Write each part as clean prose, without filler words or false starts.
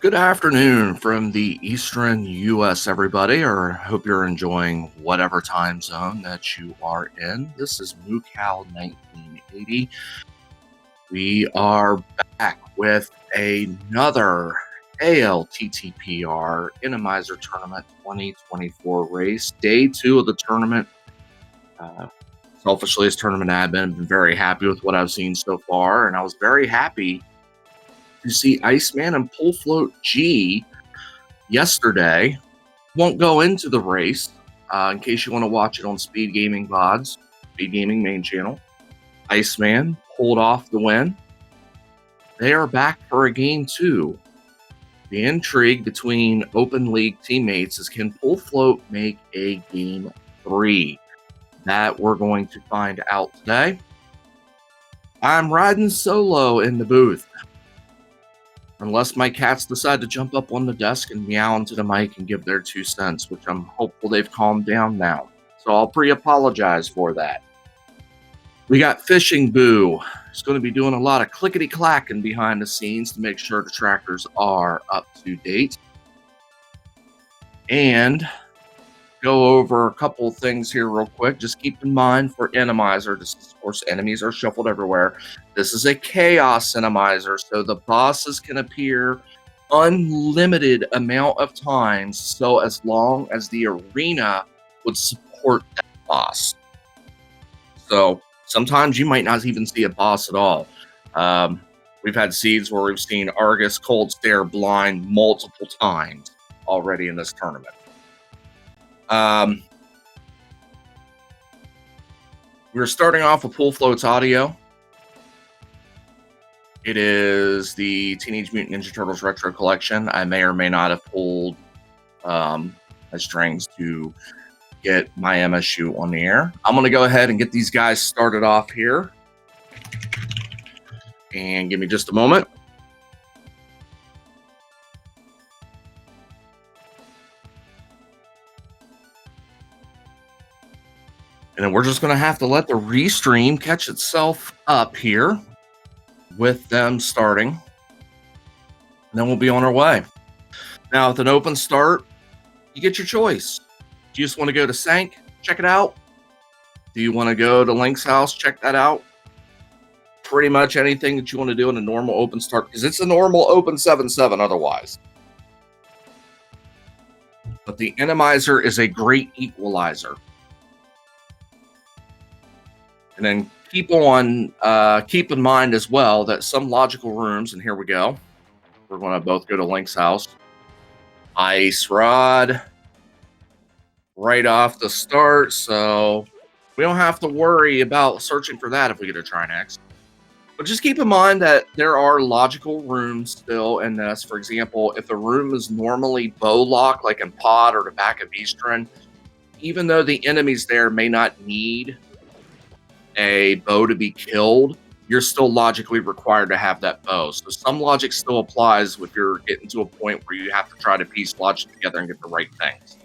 Good afternoon from the Eastern U.S., everybody, or hope you're enjoying whatever time zone that you are in. This is MooCal 1980. We are back with another ALTTPR Enemizer Tournament 2024 race, day 2 of the tournament. Selfishly, as tournament admin, I've been very happy with what I've seen so far, and I was very happy to see Iceman and Pull Float G yesterday. Won't go into the race in case you want to watch it on SpeedGaming VODs, SpeedGaming main channel. Iceman pulled off the win. They are back for a game 2. The intrigue between Open League teammates is, can Pull Float make a game 3? That we're going to find out today. I'm riding solo in the booth, unless my cats decide to jump up on the desk and meow into the mic and give their 2 cents, which I'm hopeful they've calmed down now. So I'll pre-apologize for that. We got Fishing Boo. He's going to be doing a lot of clickety-clacking behind the scenes to make sure the trackers are up to date. And go over a couple of things here real quick. Just keep in mind for Enemizer, this is, of course, enemies are shuffled everywhere. This is a chaos Enemizer, so the bosses can appear unlimited amount of times, so as long as the arena would support that boss. So sometimes you might not even see a boss at all. We've had seeds where we've seen Argus, Cold Stare, Blind multiple times already in this tournament. We're starting off with Pull Float's audio. It is the Teenage Mutant Ninja Turtles Retro Collection. I may or may not have pulled strings to get my MSU on the air. I'm going to go ahead and get these guys started off here. And give me just a moment. And then we're just going to have to let the restream catch itself up here with them starting. And then we'll be on our way. Now, with an open start, you get your choice. Do you just want to go to Sank? Check it out. Do you want to go to Link's house? Check that out. Pretty much anything that you want to do in a normal open start, because it's a normal open 7-7 otherwise. But the Enemizer is a great equalizer. And then keep in mind as well that some logical rooms, and here we go. We're going to both go to Link's house. Ice Rod right off the start, so we don't have to worry about searching for that if we get a try next. But just keep in mind that there are logical rooms still in this. For example, if the room is normally bow lock, like in Pod or the back of Eastern, even though the enemies there may not need a bow to be killed, you're still logically required to have that bow. So some logic still applies if you're getting to a point where you have to try to piece logic together and get the right things.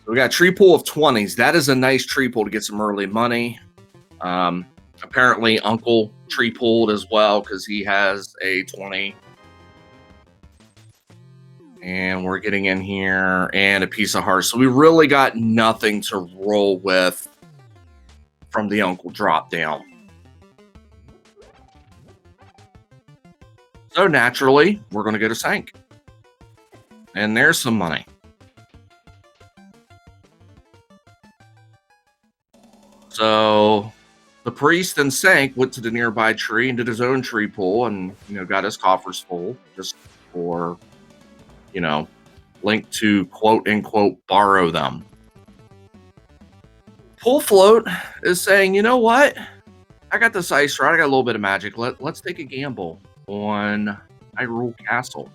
So we got a tree pool of 20s. That is a nice tree pool to get some early money. Apparently Uncle tree pooled as well because he has a 20. And we're getting in here and a piece of heart. So we really got nothing to roll with from the Uncle drop down. So naturally, we're going to go to Sank. And there's some money. So the priest and Sank went to the nearby tree and did his own tree pull and, got his coffers full just for, Link to quote unquote borrow them. Pull Float is saying, you know what? I got this ice rod. I got a little bit of magic. Let's take a gamble on Hyrule Castle.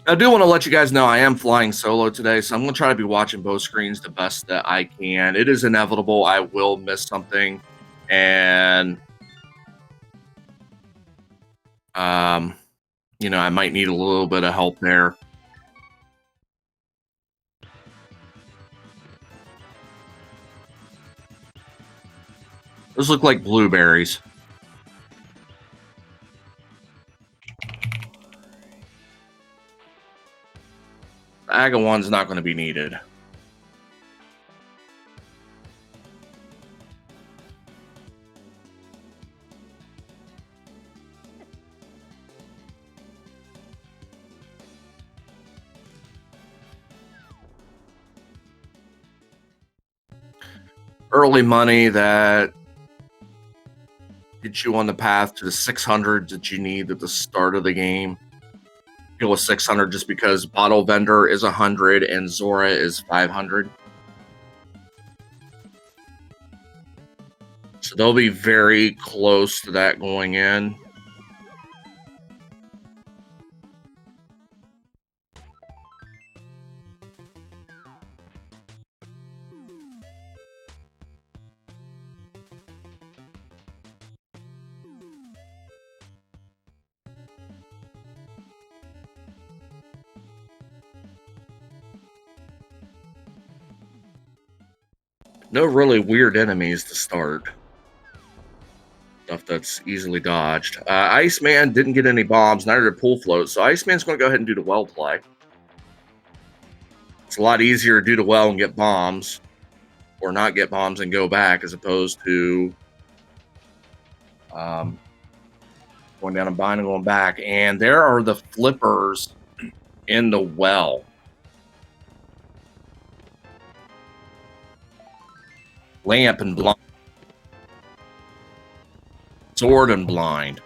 I do want to let you guys know I am flying solo today, so I'm going to try to be watching both screens the best that I can. It is inevitable I will miss something, and I might need a little bit of help there. Those look like blueberries. The Aga one's not going to be needed. Early money that gets you on the path to the 600 that you need at the start of the game. Go with 600 just because Bottle Vendor is 100 and Zora is 500. So they'll be very close to that going in. No really weird enemies to start. Stuff that's easily dodged. Iceman didn't get any bombs, neither did Pool Float, so Iceman's going to go ahead and do the well play. It's a lot easier to do the well and get bombs, or not get bombs and go back, as opposed to going down and buying and going back. And there are the flippers in the well. Lamp and blind. Sword and blind.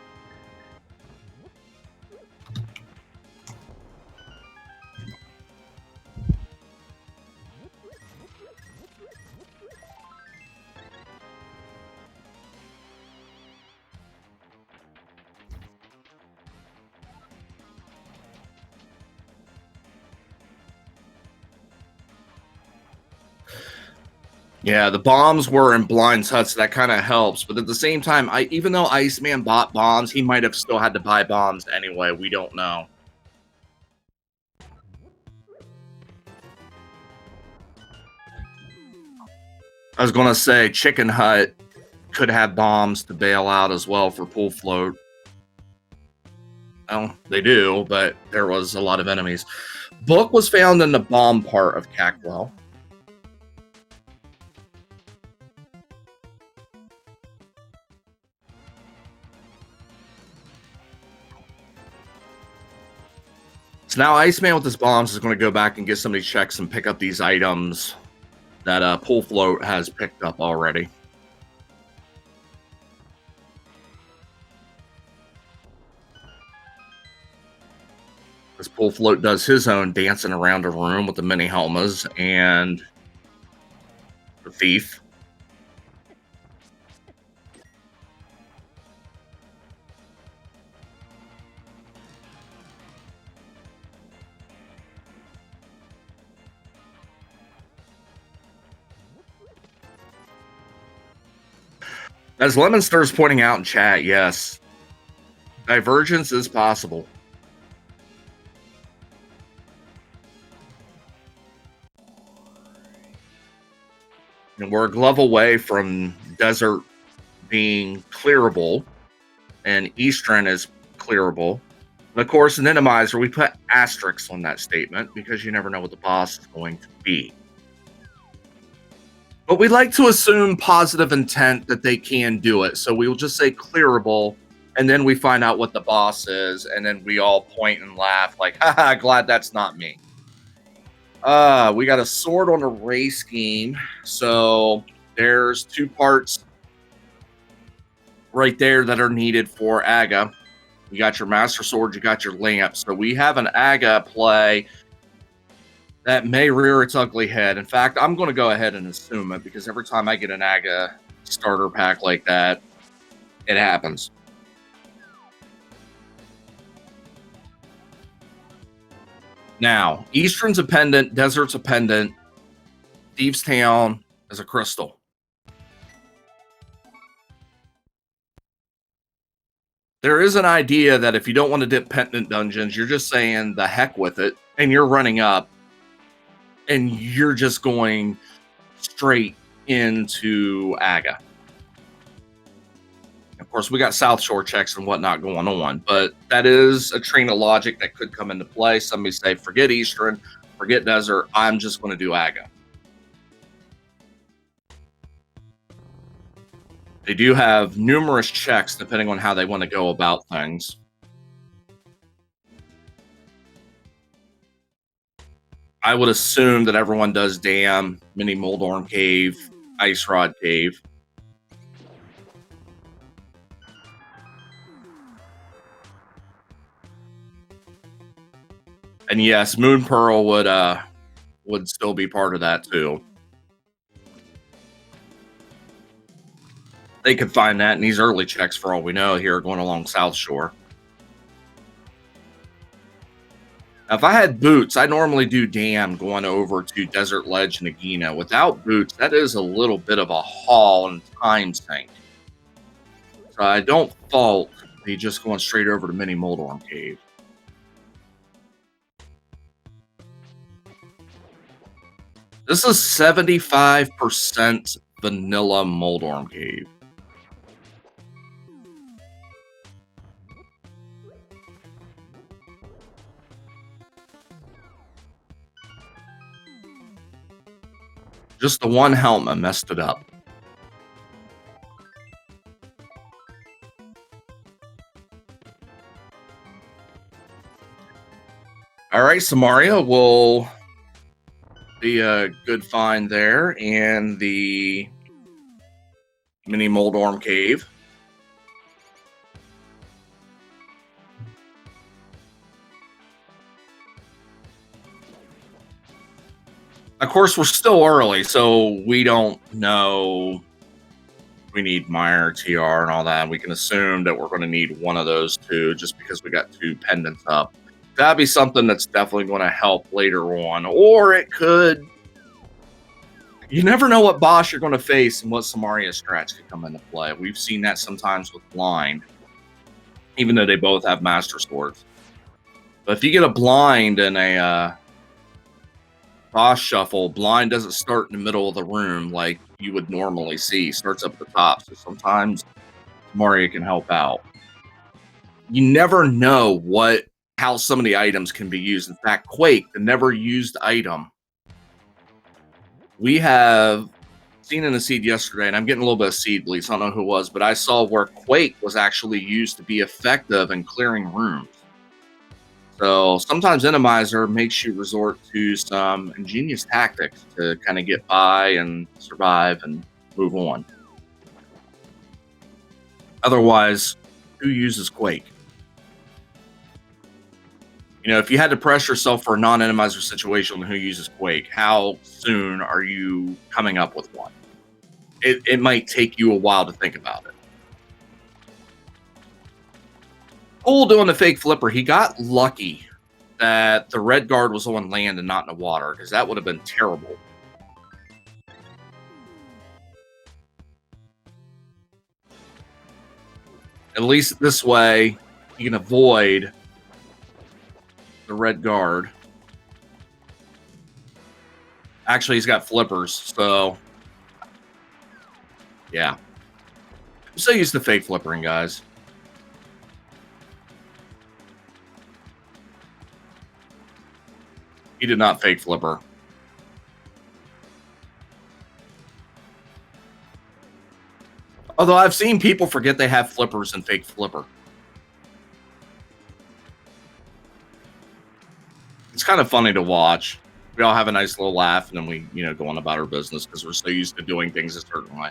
Yeah, the bombs were in Blind's hut, so that kind of helps. But at the same time, even though Iceman bought bombs, he might have still had to buy bombs anyway. We don't know. I was going to say Chicken Hut could have bombs to bail out as well for Pool Float. Well, they do, but there was a lot of enemies. Book was found in the bomb part of Cackwell. So now Iceman with his bombs is going to go back and get some of these checks and pick up these items that Pool Float has picked up already. As Pool Float does his own dancing around a room with the mini Helmas and the thief. As Lemonster is pointing out in chat, yes, divergence is possible. And we're a glove away from desert being clearable, and Eastern is clearable. And of course, in Enemizer, we put asterisks on that statement because you never know what the boss is going to be. But we like to assume positive intent that they can do it. So we will just say clearable, and then we find out what the boss is, and then we all point and laugh like, haha, glad that's not me. We got a sword on a race scheme. So there's 2 parts right there that are needed for Aga. You got your Master Sword, you got your lamp. So we have an Aga play that may rear its ugly head. In fact, I'm going to go ahead and assume it because every time I get an Aga starter pack like that, it happens. Now, Eastern's a pendant, Desert's a pendant, Thieves Town is a crystal. There is an idea that if you don't want to dip pendant dungeons, you're just saying the heck with it, and you're running up, and you're just going straight into Aga. Of course, we got South Shore checks and whatnot going on, but that is a train of logic that could come into play. Somebody say, forget Eastern, forget Desert, I'm just going to do Aga. They do have numerous checks depending on how they want to go about things. I would assume that everyone does Dam, Mini Moldorm Cave, Ice Rod Cave. And yes, Moon Pearl would still be part of that too. They could find that in these early checks for all we know here going along South Shore. Now, if I had boots, I normally do Dam going over to Desert Ledge Nagina. Without boots, that is a little bit of a haul and time sink. So I don't fault the just going straight over to Mini Moldorm Cave. This is 75% vanilla Moldorm Cave. Just the one helmet messed it up. All right, Samaria will be a good find there in the Mini Moldorm Cave. Of course, we're still early, so we don't know. We need Meyer, TR, and all that. We can assume that we're going to need one of those two just because we got 2 pendants up. That'd be something that's definitely going to help later on. Or it could... You never know what boss you're going to face and what Samaria strats could come into play. We've seen that sometimes with Blind, even though they both have Master Swords. But if you get a Blind and a... boss shuffle, Blind doesn't start in the middle of the room like you would normally see. It starts up at the top, so sometimes Mario can help out. You never know how some of the items can be used. In fact, Quake, the never used item, we have seen in the seed yesterday, and I'm getting a little bit of seed bleed, so I don't know who it was, but I saw where Quake was actually used to be effective in clearing rooms. So sometimes Enemizer makes you resort to some ingenious tactics to kind of get by and survive and move on. Otherwise, who uses Quake? You know, if you had to press yourself for a non-Enemizer situation, who uses Quake? How soon are you coming up with one? It might take you a while to think about it. Pool doing the fake flipper, he got lucky that the red guard was on land and not in the water, because that would have been terrible. At least this way, you can avoid the red guard. Actually, he's got flippers, so yeah. I'm so used to fake flippering, guys. He did not fake flipper. Although I've seen people forget they have flippers and fake flipper. It's kind of funny to watch. We all have a nice little laugh, and then we, go on about our business because we're so used to doing things a certain way.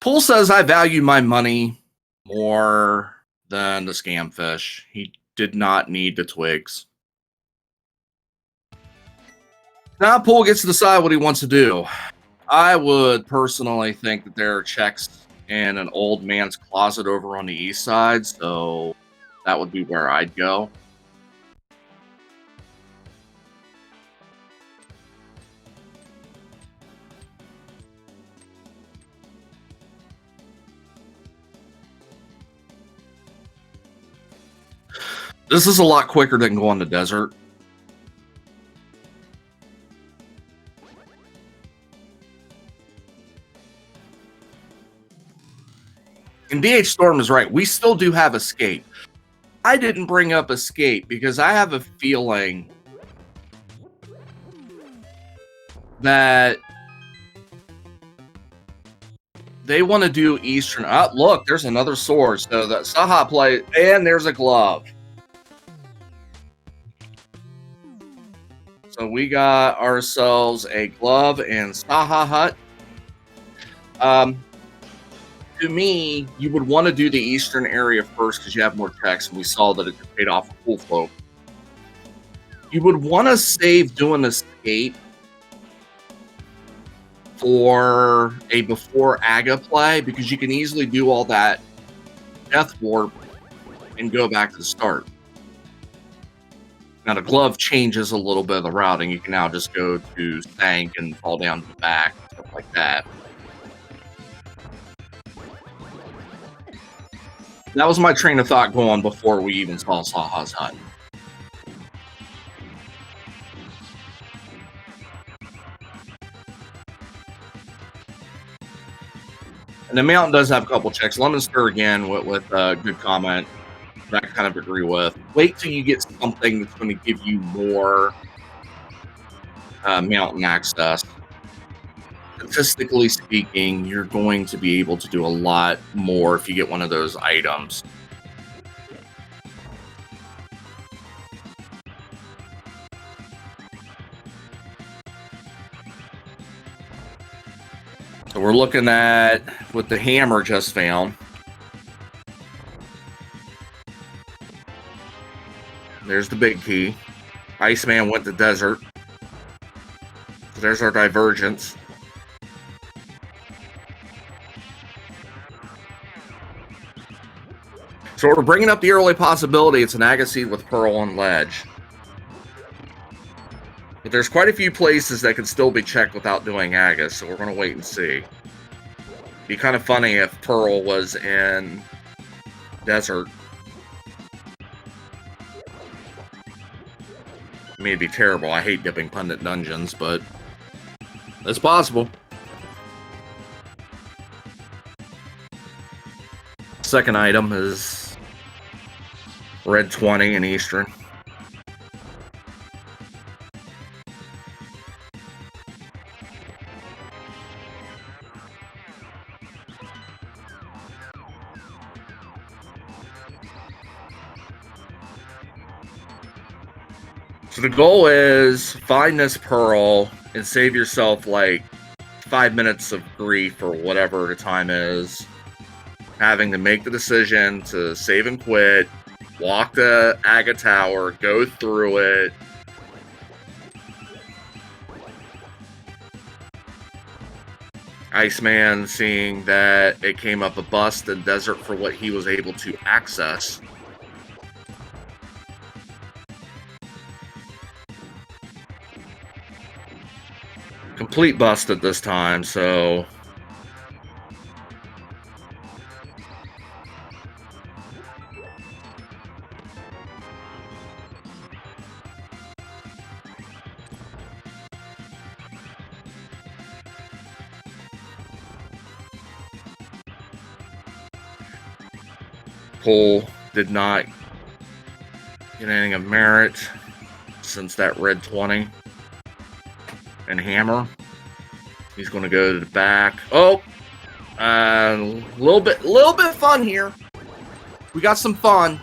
Pool says, I value my money more than the scam fish. He did not need the twigs. Now Pool gets to decide what he wants to do. I would personally think that there are checks in an old man's closet over on the east side, so that would be where I'd go. This is a lot quicker than going to desert. And DH Storm is right. We still do have Escape. I didn't bring up Escape because I have a feeling that they want to do Eastern. Oh, look, there's another sword. So the Saha play, and there's a glove. So we got ourselves a glove and Saha Hut. To me, you would want to do the Eastern area first because you have more checks, and we saw that it paid off a full flow. You would want to save doing Escape for a before Aga play because you can easily do all that Death Warp and go back to the start. Now the glove changes a little bit of the routing. You can now just go to Stank and fall down to the back, stuff like that. That was my train of thought going before we even saw Saha's Hut. And the Mountain does have a couple checks. Lemon Stir again with a good comment that I kind of agree with. Wait till you get something that's going to give you more Mountain access. Statistically speaking, you're going to be able to do a lot more if you get one of those items. So we're looking at what the hammer just found. There's the big key. Iceman went to desert. So there's our divergence. So we're bringing up the early possibility. It's an Agassiz with Pearl on Ledge. But there's quite a few places that can still be checked without doing Aga, so we're going to wait and see. Be kind of funny if Pearl was in desert. I mean, it'd be terrible. I hate dipping Pendant dungeons, but it's possible. Second item is red 20 in Eastern. So the goal is find this pearl and save yourself like 5 minutes of grief or whatever the time is. Having to make the decision to save and quit, walk the Aga Tower, go through it. Iceman seeing that it came up a bust in desert for what he was able to access. Complete bust at this time, so Cole did not get anything of merit since that red 20. And hammer. He's going to go to the back. Oh, a little bit fun here. We got some fun.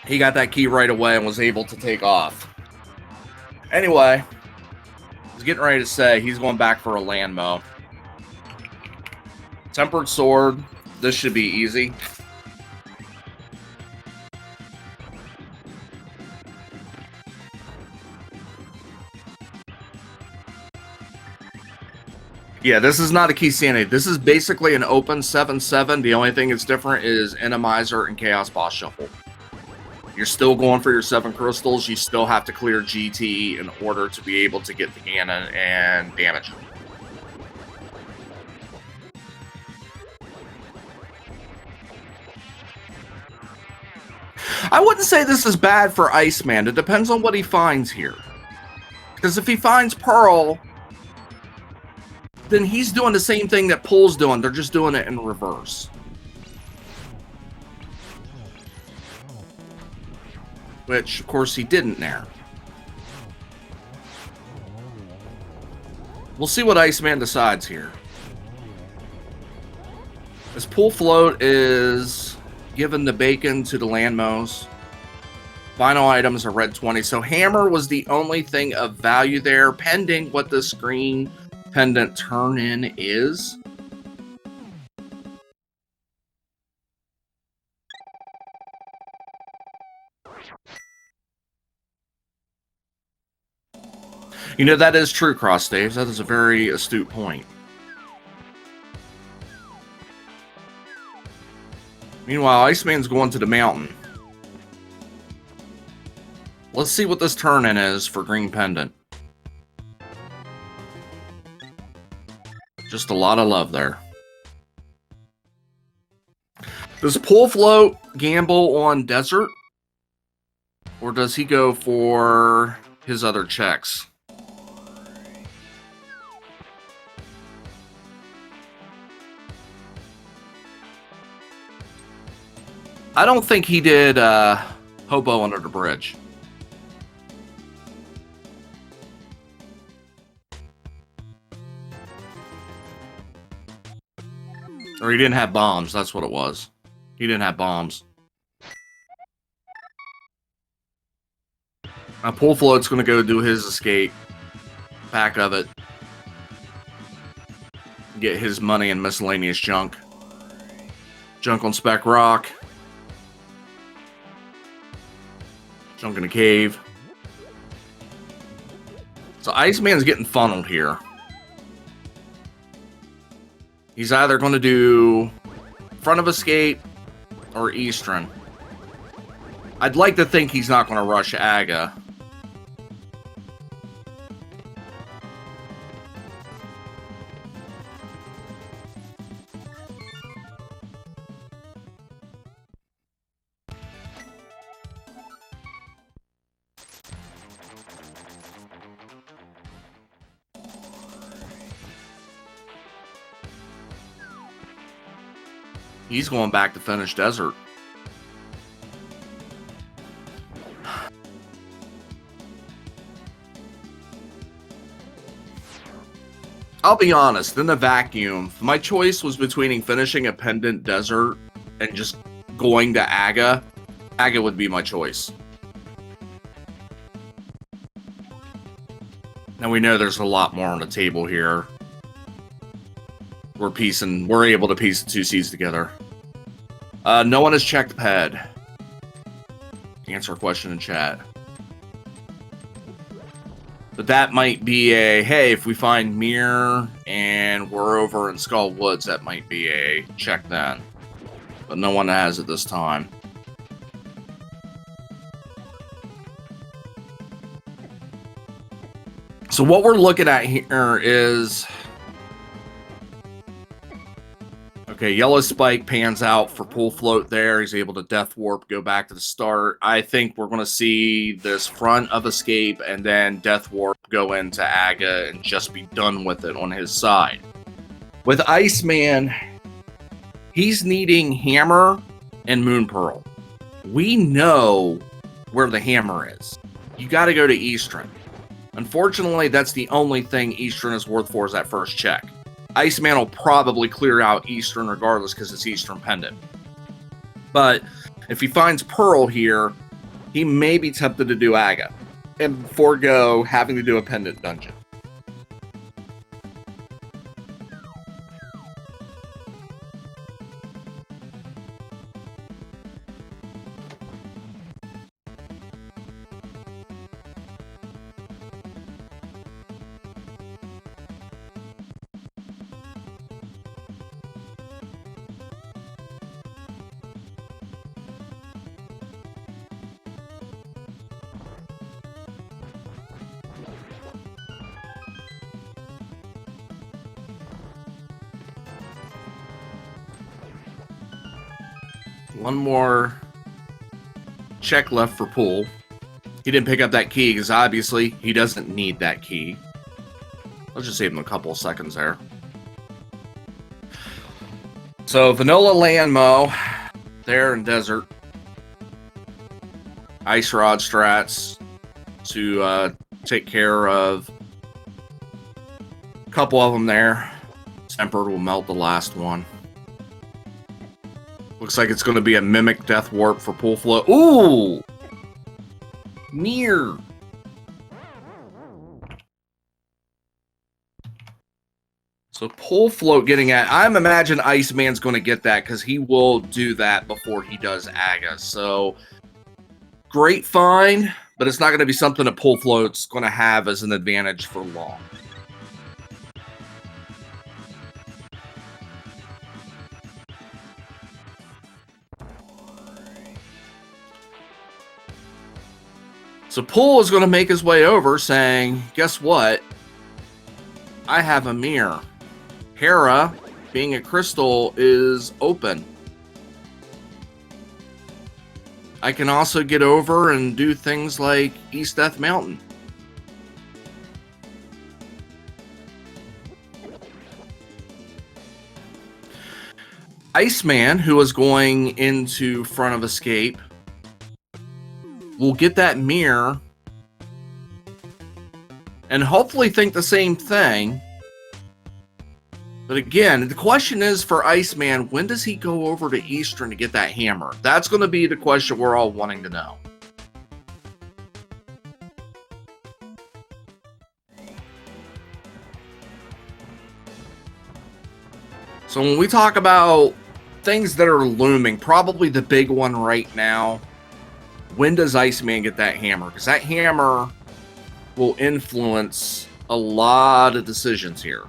He got that key right away and was able to take off. Anyway, I was getting ready to say he's going back for a land mow. Tempered sword. This should be easy. Yeah, this is not a key sanity. This is basically an open 7-7. The only thing that's different is Enemizer and Chaos Boss Shuffle. You're still going for your 7 crystals. You still have to clear GT in order to be able to get the Ganon and damage him. I wouldn't say this is bad for Iceman. It depends on what he finds here. Because if he finds Pearl, then he's doing the same thing that Pool's doing. They're just doing it in reverse. Which, of course, he didn't there. We'll see what Iceman decides here. This Pool Float is giving the bacon to the Landmos. Final items are red 20. So Hammer was the only thing of value there, pending what this green Pendant turn-in is. You know, that is true, Cross Staves. That is a very astute point. Meanwhile, Iceman's going to the mountain. Let's see what this turn-in is for Green Pendant. Just a lot of love there. Does Pool Float gamble on Desert? Or does he go for his other checks? I don't think he did Hobo Under the Bridge. Or he didn't have bombs, that's what it was. He didn't have bombs. Now Pool Float's going to go do his escape. Back of it. Get his money and miscellaneous junk. Junk on Spec Rock. Junk in a cave. So Iceman's getting funneled here. He's either going to do Front of Escape or Eastern. I'd like to think he's not going to rush Aga. He's going back to finish Desert. I'll be honest, in the vacuum, my choice was between finishing a Pendant Desert and just going to Aga. Aga would be my choice. Now we know there's a lot more on the table here. We're able to piece the two seeds together. No one has checked PED. Answer a question in chat. But that might be a, hey, if we find Mirror and we're over in Skull Woods, that might be a check then. But no one has it this time. So what we're looking at here is... Okay, Yellow Spike pans out for Pool Float there. He's able to Death Warp, go back to the start. I think we're going to see this Front of Escape and then Death Warp go into Aga and just be done with it on his side. With Iceman, he's needing Hammer and Moon Pearl. We know where the Hammer is. You got to go to Eastern. Unfortunately, that's the only thing Eastern is worth for is that first check. Iceman will probably clear out Eastern regardless because it's Eastern Pendant. But if he finds Pearl here, he may be tempted to do Aga and forego having to do a Pendant dungeon. One more check left for Pool. He didn't pick up that key because obviously he doesn't need that key. Let's just save him a couple of seconds there. So vanilla land mow there in desert. Ice rod strats to take care of a couple of them there. Tempered will melt the last one. Looks like it's going to be a Mimic Death Warp for Pool Float. Ooh! Near. So Pool Float getting at... I'm imagine Iceman's going to get that because he will do that before he does Aga. So, great find, but it's not going to be something that Pool Float's going to have as an advantage for long. So Pool is going to make his way over saying, guess what? I have a mirror. Hera, being a crystal, is open. I can also get over and do things like East Death Mountain. Iceman, who is going into front of escape, will get that mirror and hopefully think the same thing. But again, the question is for Iceman, when does he go over to Eastern to get that hammer? That's going to be the question we're all wanting to know. So when we talk about things that are looming, probably the big one right now, when does Iceman get that hammer? Because that hammer will influence a lot of decisions here.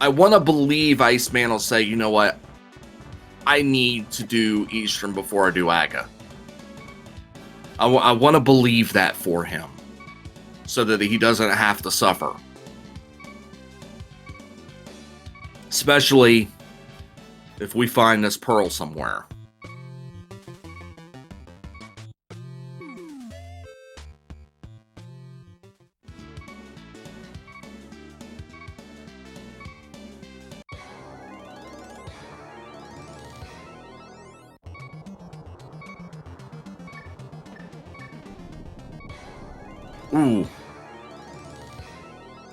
I want to believe Iceman will say, you know what? I need to do Eastern before I do Aga. I want to believe that for him so that he doesn't have to suffer. Especially if we find this pearl somewhere. Ooh.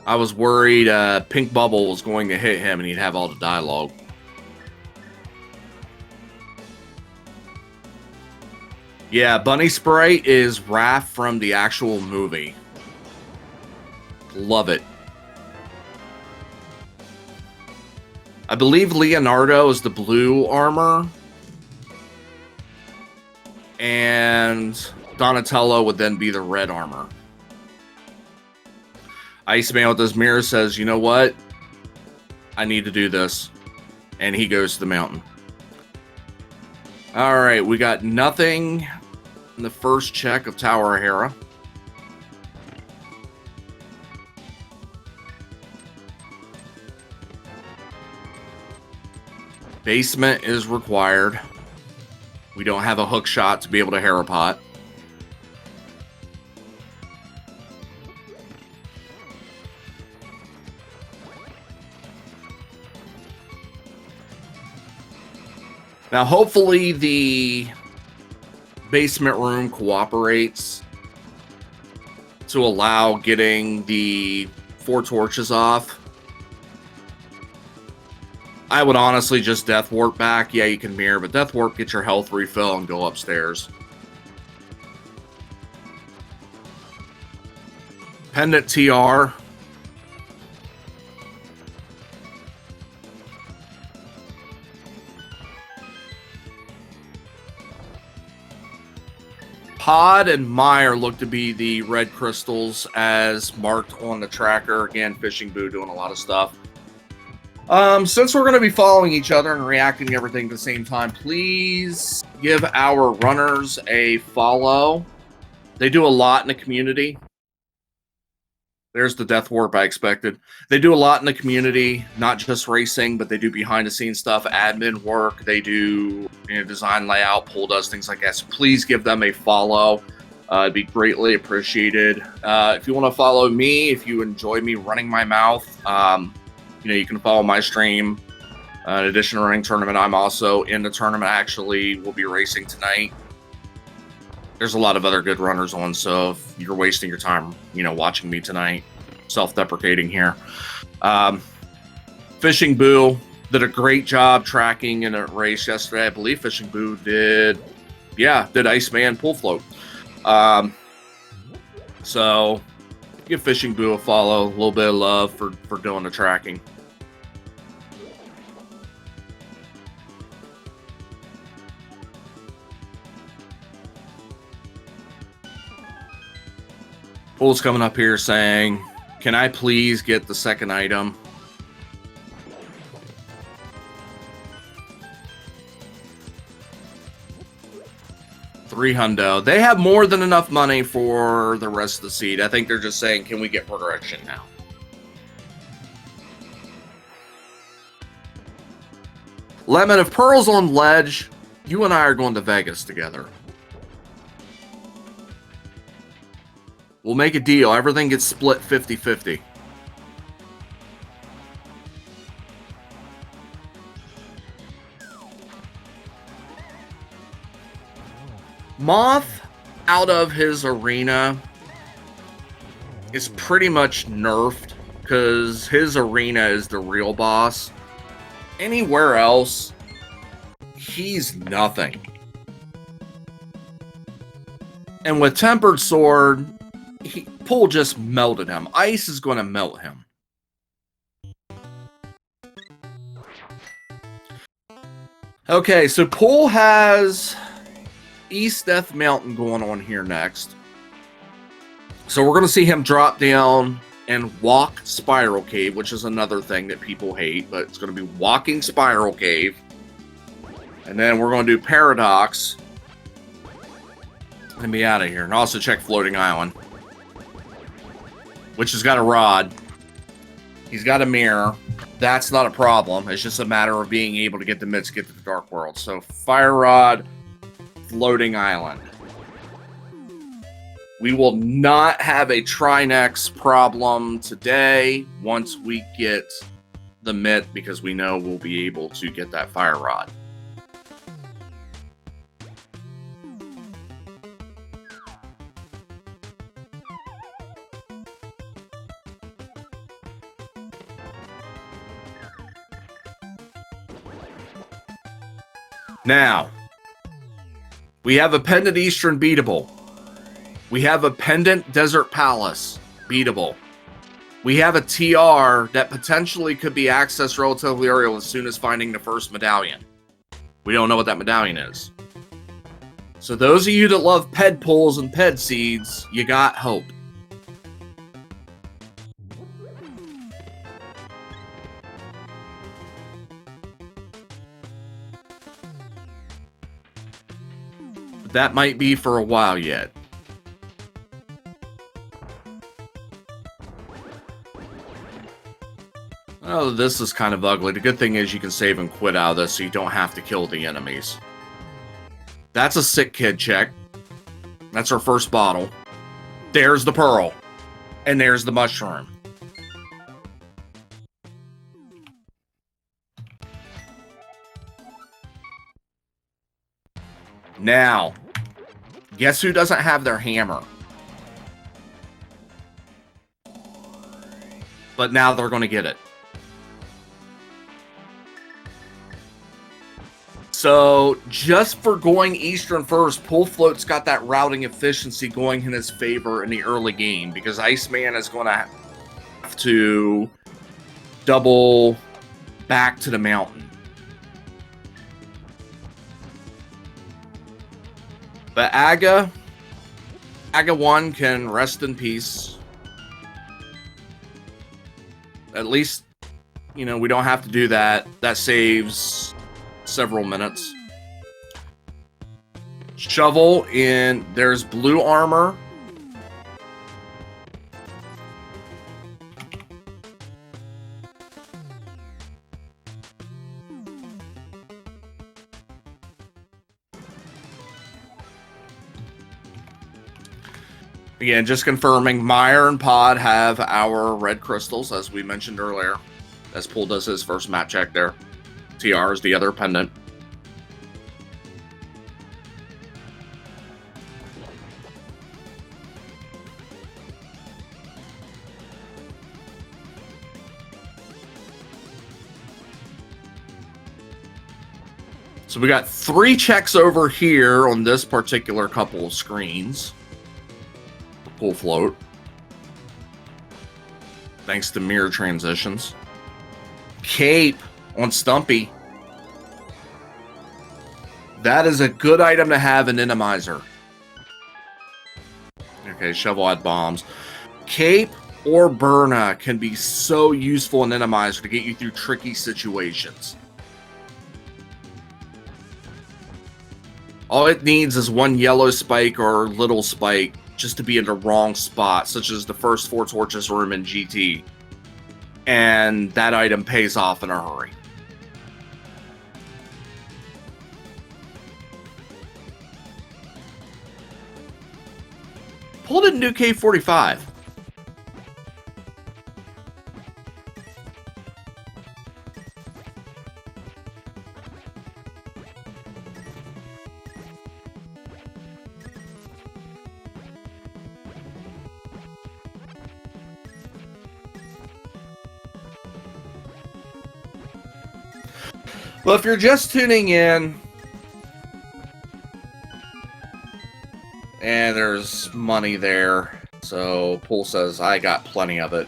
I was worried Pink Bubble was going to hit him and he'd have all the dialogue. Yeah, Bunny Sprite is Raph from the actual movie. Love it. I believe Leonardo is the blue armor. And Donatello would then be the red armor. Iceman with his mirror says, you know what? I need to do this. And he goes to the mountain. Alright, we got nothing in the first check of Tower of Hera. Basement is required. We don't have a hook shot to be able to Hera pot. Now, hopefully the basement room cooperates to allow getting the 4 torches off. I would honestly just Death Warp back. Yeah, you can mirror, but Death Warp, get your health refill and go upstairs. Pendant TR. Pod and Meyer look to be the red crystals as marked on the tracker. Again, Fishing Boo doing a lot of stuff. Since we're going to be following each other and reacting to everything at the same time, please give our runners a follow. They do a lot in the community. There's the Death Warp I expected. They do a lot in the community, not just racing, but they do behind-the-scenes stuff, admin work. They do design, layout, poll does, things like that. So please give them a follow. It'd be greatly appreciated. If you want to follow me, if you enjoy me running my mouth, you can follow my stream In addition to running tournament, I'm also in the tournament. Actually, we'll be racing tonight. There's a lot of other good runners on, so if you're wasting your time, watching me tonight, self-deprecating here. Fishing Boo did a great job tracking in a race yesterday. I believe Fishing Boo did Iceman pull float. So give Fishing Boo a follow, a little bit of love for doing the tracking. Pool's coming up here saying, can I please get the second item? $300. They have more than enough money for the rest of the seed. I think they're just saying, can we get progression now? Lemon, if Pearl's on ledge, you and I are going to Vegas together. We'll make a deal. Everything gets split 50-50. Moth out of his arena is pretty much nerfed because his arena is the real boss. Anywhere else, he's nothing. And with Tempered Sword, Pool just melted him. Ice is going to melt him. Okay, so Pool has East Death Mountain going on here next. So we're going to see him drop down and walk Spiral Cave, which is another thing that people hate, but it's going to be walking Spiral Cave. And then we're going to do Paradox and be out of here. And also check Floating Island, which has got a rod. He's got a mirror. That's not a problem. It's just a matter of being able to get the mitts, get to the Dark World. So Fire Rod, Floating Island. We will not have a Trinex problem today once we get the mitt, because we know we'll be able to get that Fire Rod. Now, we have a Pendant Eastern beatable. We have a Pendant Desert Palace beatable. We have a TR that potentially could be accessed relatively early as soon as finding the first medallion. We don't know what that medallion is. So those of you that love ped pulls and ped seeds, you got hope. That might be for a while yet. Oh, this is kind of ugly. The good thing is you can save and quit out of this so you don't have to kill the enemies. That's a sick kid check. That's our first bottle. There's the pearl. And there's the mushroom. Now, guess who doesn't have their hammer? But now they're going to get it. So, just for going Eastern first, Pull Float's got that routing efficiency going in his favor in the early game, because Iceman is going to have to double back to the mountain. But Aga 1 can rest in peace. At least, we don't have to do that. That saves several minutes. Shovel in, there's blue armor. Again, just confirming, Meyer and Pod have our red crystals, as we mentioned earlier, as Pool does his first map check there. TR is the other pendant. So we got 3 checks over here on this particular couple of screens. Pull float. Thanks to mirror transitions. Cape on Stumpy. That is a good item to have in Enemizer. Okay, Shovel Head bombs. Cape or Burna can be so useful in Enemizer to get you through tricky situations. All it needs is one yellow spike or little spike just to be in the wrong spot, such as the first 4 torches room in GT. And that item pays off in a hurry. Pulled a new K45. Well, if you're just tuning in, and there's money there, so Pool says, I got plenty of it.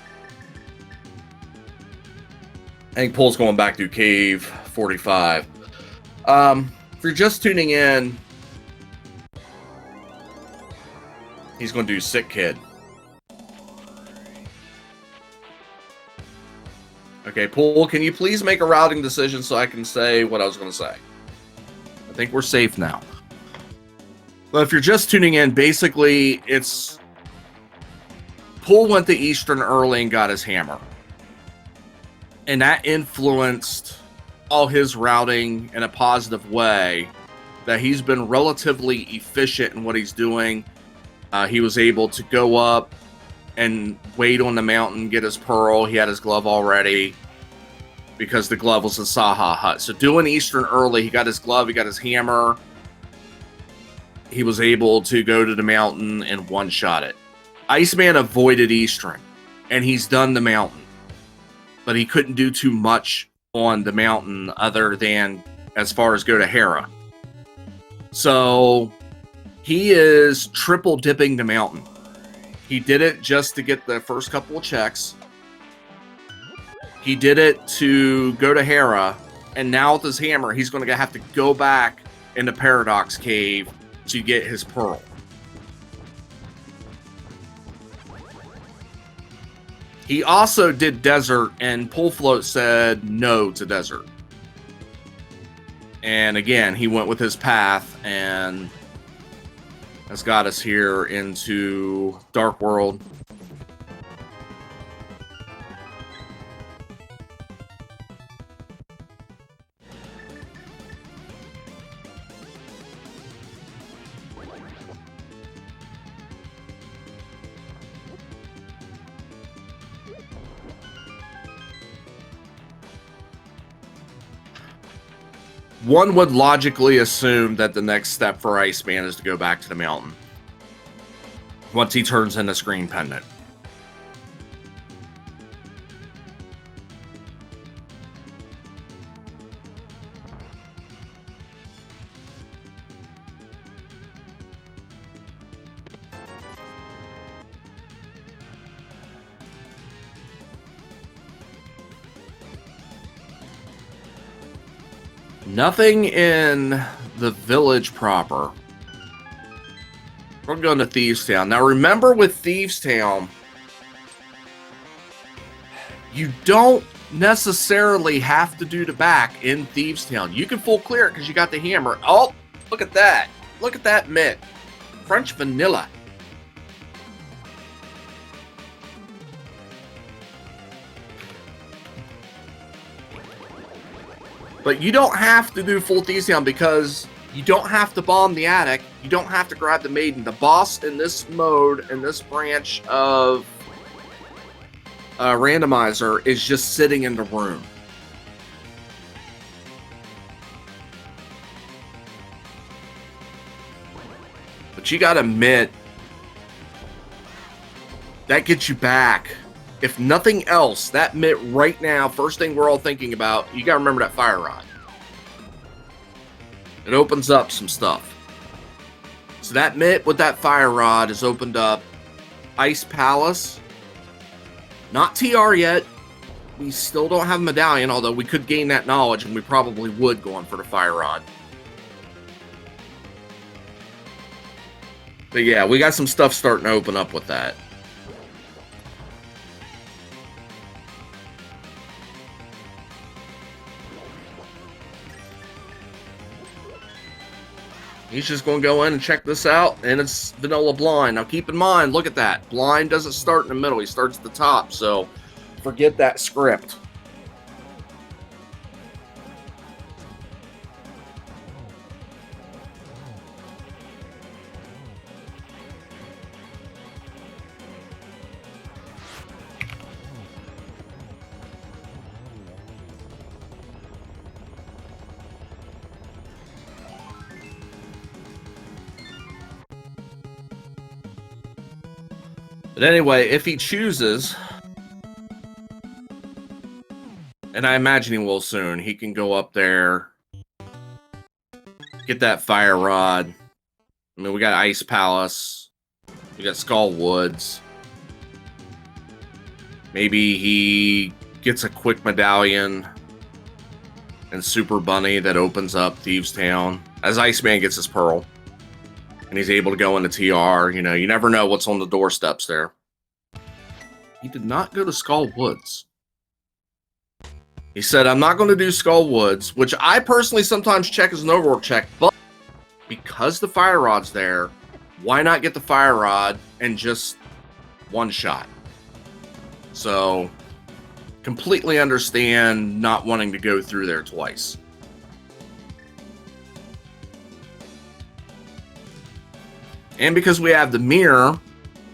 I think Pool's going back to Cave 45. If you're just tuning in, he's going to do Sick Kid. Okay, Pool, can you please make a routing decision so I can say what I was going to say? I think we're safe now. But if you're just tuning in, basically, it's... Pool went to Eastern early and got his hammer. And that influenced all his routing in a positive way, that he's been relatively efficient in what he's doing. He was able to go up and wait on the mountain, get his pearl. He had his glove already because the glove was in Saha Hut. So doing Eastern early, he got his glove, he got his hammer. He was able to go to the mountain and one-shot it. Iceman avoided Eastern, and he's done the mountain. But he couldn't do too much on the mountain other than as far as go to Hera. So he is triple dipping the mountain. He did it just to get the first couple of checks. He did it to go to Hera. And now with his hammer, he's going to have to go back into Paradox Cave to get his pearl. He also did Desert, and Pull Float said no to Desert. And again, he went with his path, and has got us here into Dark World. One would logically assume that the next step for Iceman is to go back to the mountain once he turns in the screen pendant. Nothing in the village proper. We're going to Thieves Town. Now remember with Thieves Town, you don't necessarily have to do the back in Thieves Town. You can full clear it because you got the hammer. Oh, look at that. Look at that mitt. French vanilla. But you don't have to do full Thieves Town because you don't have to bomb the attic. You don't have to grab the maiden. The boss in this mode, in this branch of Randomizer, is just sitting in the room. you got to admit, that gets you back. If nothing else, that mitt right now, first thing we're all thinking about, you got to remember that fire rod. It opens up some stuff. So that mitt with that fire rod has opened up Ice Palace. Not TR yet. We still don't have a medallion, although we could gain that knowledge, and we probably would going for the fire rod. But yeah, we got some stuff starting to open up with that. He's just going to go in and check this out, and it's vanilla blind. Now keep in mind, look at that. Blind doesn't start in the middle. He starts at the top, so forget that script. But anyway, if he chooses, and I imagine he will soon, he can go up there, get that fire rod. I mean, we got Ice Palace, we got Skull Woods. Maybe he gets a quick medallion and Super Bunny that opens up Thieves Town as Iceman gets his pearl. And he's able to go into TR. You know, you never know what's on the doorsteps there. He did not go to Skull Woods. He said, I'm not going to do Skull Woods, which I personally sometimes check as an overwork check, but because the fire rod's there, why not get the fire rod and just one shot? So, completely understand not wanting to go through there twice. And because we have the mirror,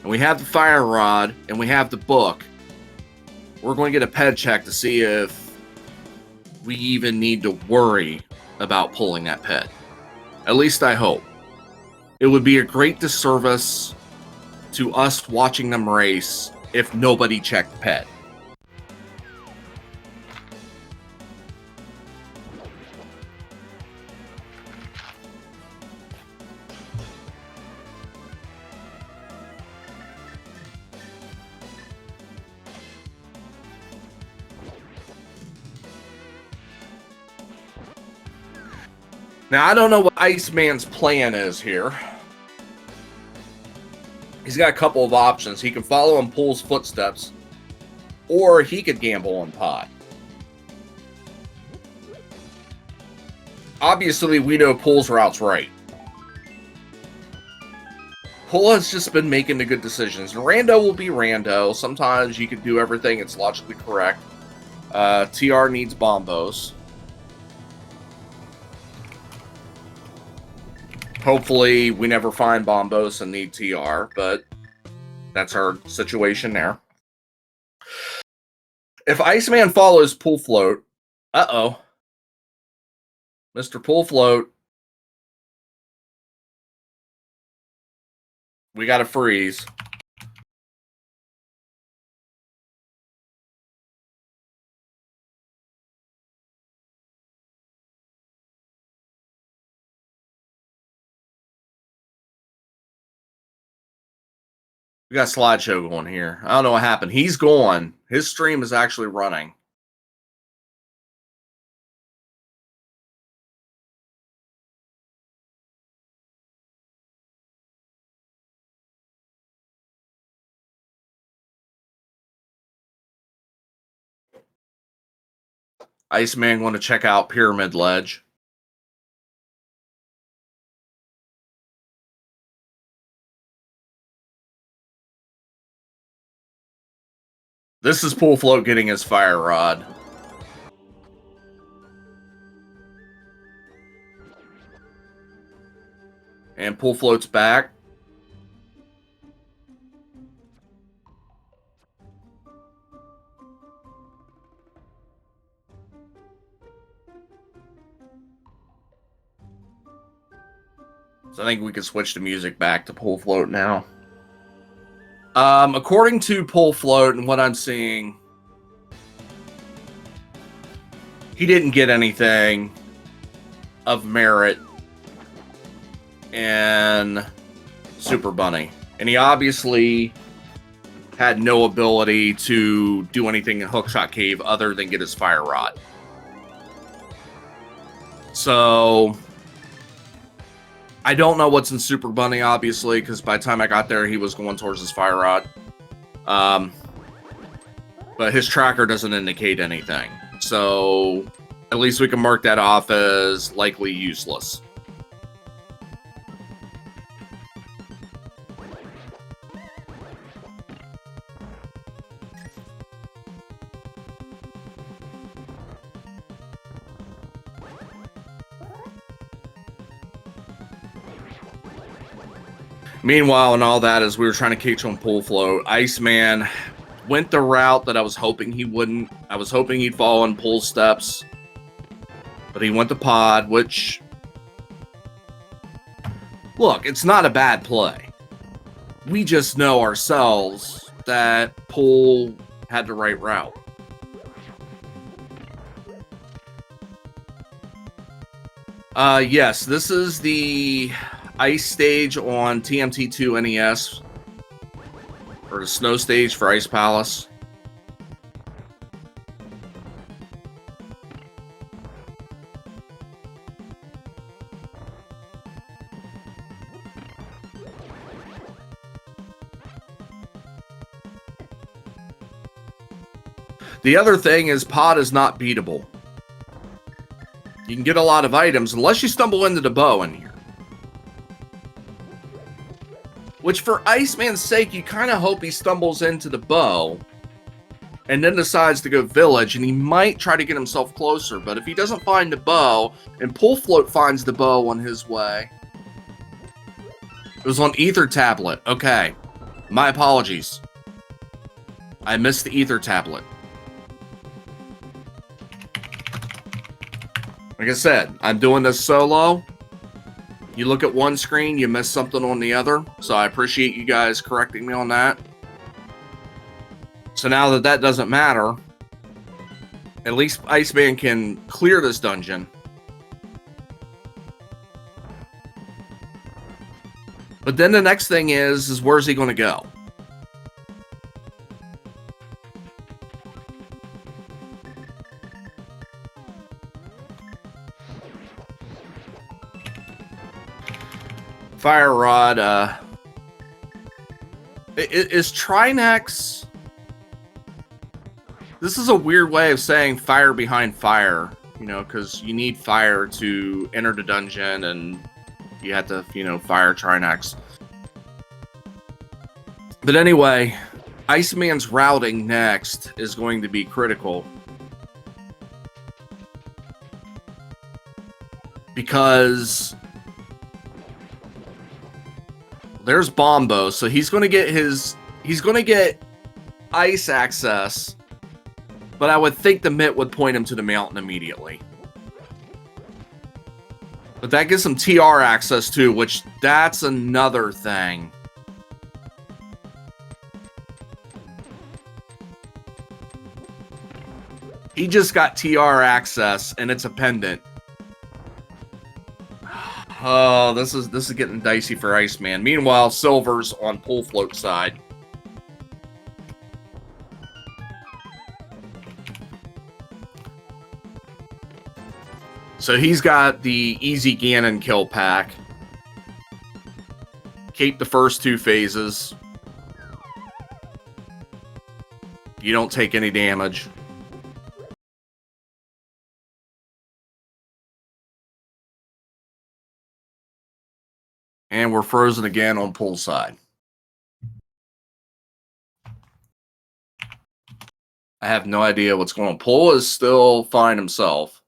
and we have the fire rod, and we have the book, we're going to get a ped check to see if we even need to worry about pulling that ped. At least I hope. It would be a great disservice to us watching them race if nobody checked the ped. Now, I don't know what Iceman's plan is here. He's got a couple of options. He can follow in Pool's footsteps, or he could gamble on Pod. Obviously, we know Pool's route's right. Pool has just been making the good decisions. And Rando will be Rando. Sometimes you can do everything. It's logically correct. TR needs Bombos. Hopefully, we never find Bombos and need TR, but that's our situation there. If Iceman follows Pool Float, Mr. Pool Float, we got to freeze. We got a slideshow going here. I don't know what happened. He's gone. His stream is actually running. Iceman going to check out Pyramid Ledge. This is Pool Float getting his fire rod. And Pool Float's back. So I think we can switch the music back to Pull Float now. According to Pull Float and what I'm seeing, he didn't get anything of merit in Super Bunny. And he obviously had no ability to do anything in Hookshot Cave other than get his Fire Rod. So I don't know what's in Super Bunny, obviously, because by the time I got there, he was going towards his Fire Rod. But his tracker doesn't indicate anything. So at least we can mark that off as likely useless. Meanwhile, and all that, as we were trying to catch on Pull Float, Iceman went the route that I was hoping he wouldn't. I was hoping he'd fall on Pull Steps, but he went to Pod, which, look, it's not a bad play. We just know ourselves that Pull had the right route. Yes, this is the ice stage on TMT2 NES, or the snow stage for Ice Palace. The other thing is Pod is not beatable. You can get a lot of items unless you stumble into the bow in here. Which, for Iceman's sake, you kind of hope he stumbles into the bow and then decides to go village, and he might try to get himself closer. But if he doesn't find the bow, and Pull Float finds the bow on his way. It was on Ether Tablet. Okay. My apologies. I missed the Ether Tablet. Like I said, I'm doing this solo. You look at one screen, you miss something on the other. So I appreciate you guys correcting me on that. So now that that doesn't matter, at least Iceman can clear this dungeon. But then the next thing is where's he going to go? Fire Rod, is Trinex... This is a weird way of saying fire behind fire, you know, because you need fire to enter the dungeon, and you have to, you know, fire Trinex. But anyway, Iceman's routing next is going to be critical. Because there's Bombo, so he's going to get ice access, but I would think the mitt would point him to the mountain immediately. But that gives him TR access too, which that's another thing. He just got TR access, and it's a pendant. Oh, this is getting dicey for Iceman. Meanwhile, Silver's on Pull Float side. So he's got the easy Ganon kill pack. Keep the first two phases. You don't take any damage. And we're frozen again on Pull side. I have no idea what's going on. Pull is still fine himself.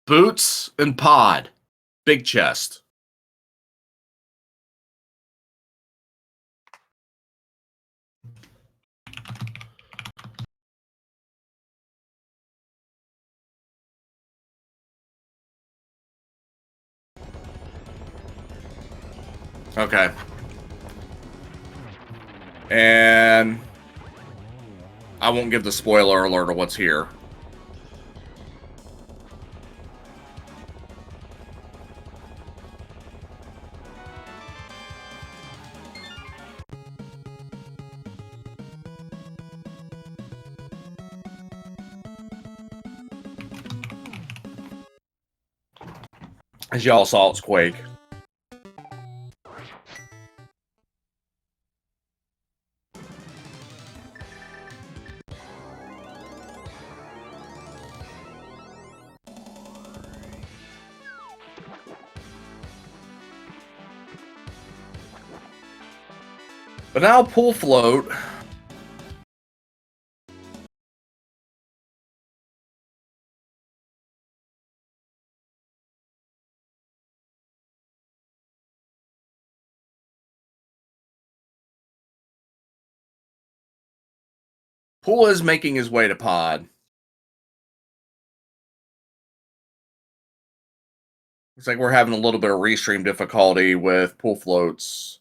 Boots and pod. Big chest. Okay. And I won't give the spoiler alert of what's here. As y'all saw, it's Quake. But now Pool Float. Pool is making his way to pod. Looks like we're having a little bit of restream difficulty with Pool Floats.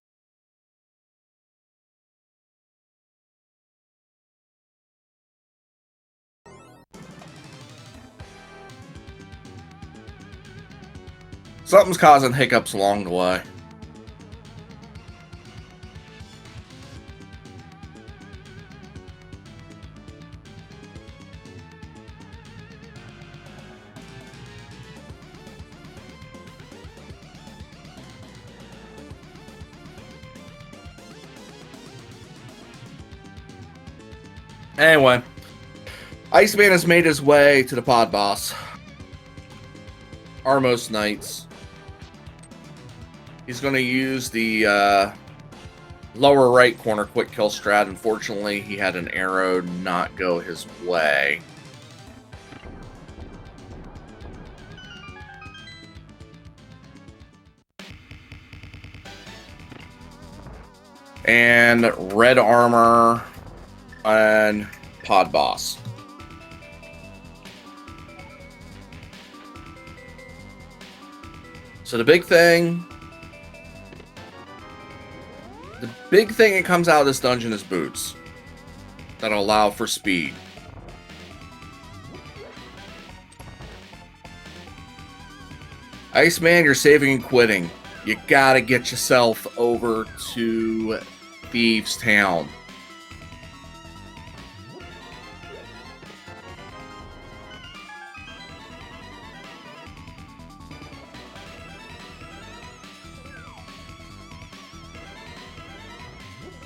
Something's causing hiccups along the way. Anyway, Iceman has made his way to the pod boss. Armos Knights. He's going to use the lower right corner quick kill strat. Unfortunately, he had an arrow not go his way. And red armor and pod boss. So the big thing that comes out of this dungeon is boots that'll allow for speed. Iceman, you're saving and quitting. You gotta get yourself over to Thieves Town.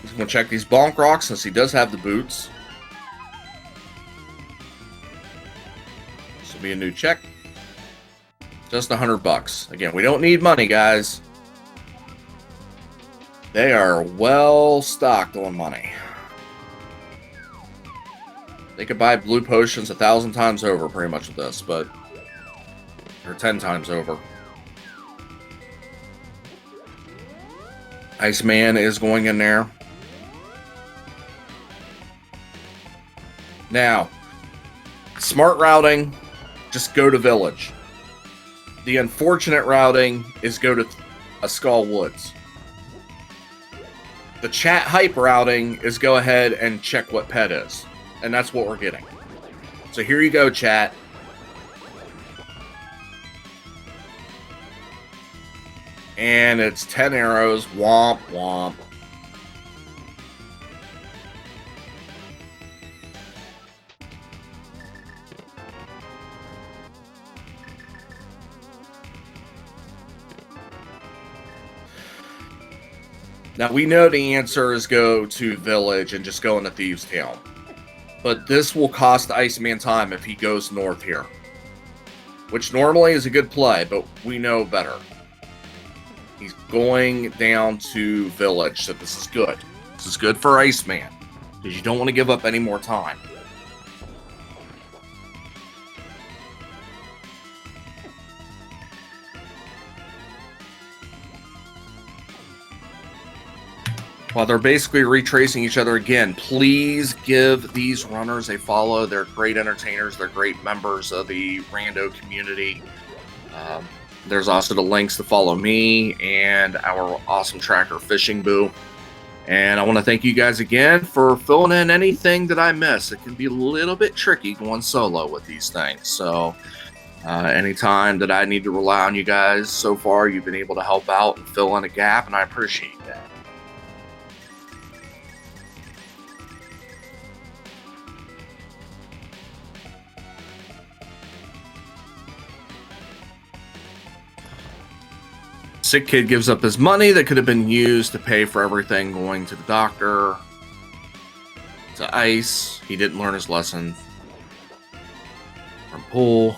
He's going to check these bonk rocks since he does have the boots. This will be a new check. Just $100. Again, we don't need money, guys. They are well stocked on money. They could buy blue potions 1,000 times over pretty much with this, but... or 10 times over. Iceman is going in there. Now, smart routing, just go to Village. The unfortunate routing is go to Skull Woods. The chat hype routing is go ahead and check what pet is. And that's what we're getting. So here you go, chat. And it's 10 arrows. Womp, womp. Now, we know the answer is go to Village and just go into Thieves Town. But this will cost Iceman time if he goes north here. Which normally is a good play, but we know better. He's going down to Village, so this is good. This is good for Iceman, because you don't want to give up any more time. While they're basically retracing each other again, please give these runners a follow. They're great entertainers. They're great members of the rando community. There's also the links to follow me and our awesome tracker Fishing Boo. And I want to thank you guys again for filling in anything that I miss. It can be a little bit tricky going solo with these things. So anytime that I need to rely on you guys, so far you've been able to help out and fill in a gap, and I appreciate that. Sick kid gives up his money that could have been used to pay for everything going to the doctor, to ice. He didn't learn his lesson from Pool.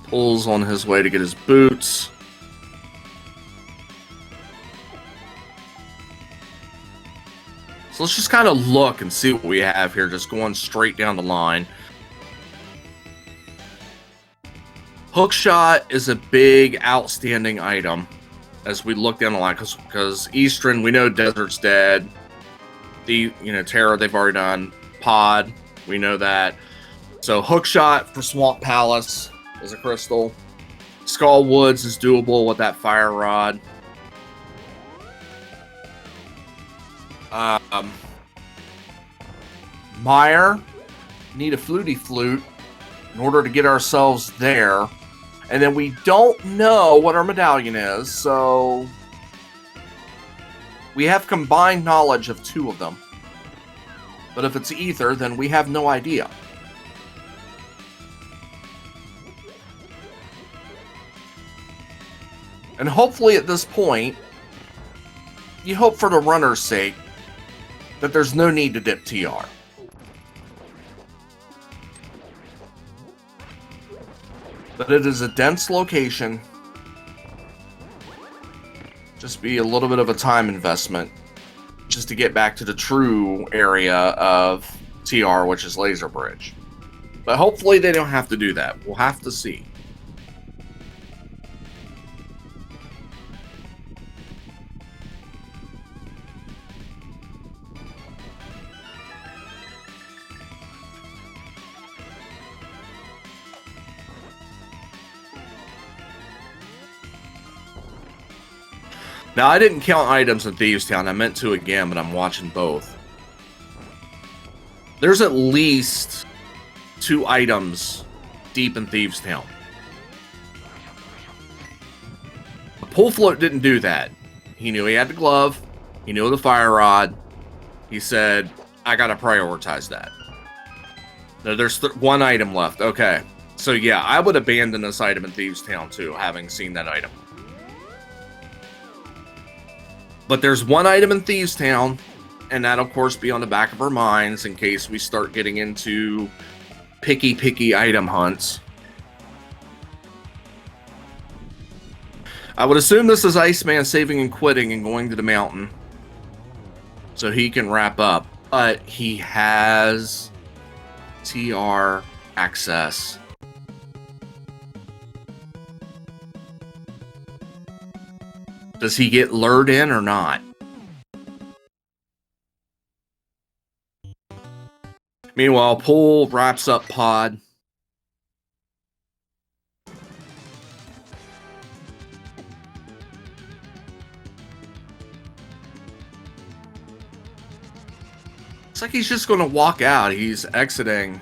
Pool's on his way to get his boots. So let's just kind of look and see what we have here, just going straight down the line. Hookshot is a big, outstanding item as we look down the line, because Eastern, we know Desert's dead. Terra, they've already done. Pod, we know that. So Hookshot for Swamp Palace is a crystal. Skull Woods is doable with that Fire Rod. Meyer, need a Fluty Flute in order to get ourselves there. And then we don't know what our medallion is, so we have combined knowledge of 2 of them. But if it's Ether, then we have no idea. And hopefully at this point, you hope for the runner's sake that there's no need to dip TR. But it is a dense location. Just be a little bit of a time investment just to get back to the true area of TR, which is Laser Bridge. But hopefully they don't have to do that. We'll have to see. Now, I didn't count items in Thieves Town. I meant to again, but I'm watching both. There's at least 2 items deep in Thieves Town. The Pull Float didn't do that. He knew he had the glove. He knew the Fire Rod. He said, I gotta prioritize that. Now, there's 1 item left. Okay. So, yeah, I would abandon this item in Thieves Town, too, having seen that item. But there's 1 item in Thieves Town, and that'll, of course, be on the back of our minds in case we start getting into picky item hunts. I would assume this is Iceman saving and quitting and going to the mountain so he can wrap up. But he has TR access. Does he get lured in or not? Meanwhile, Pool wraps up Pod. Looks like he's just going to walk out. He's exiting.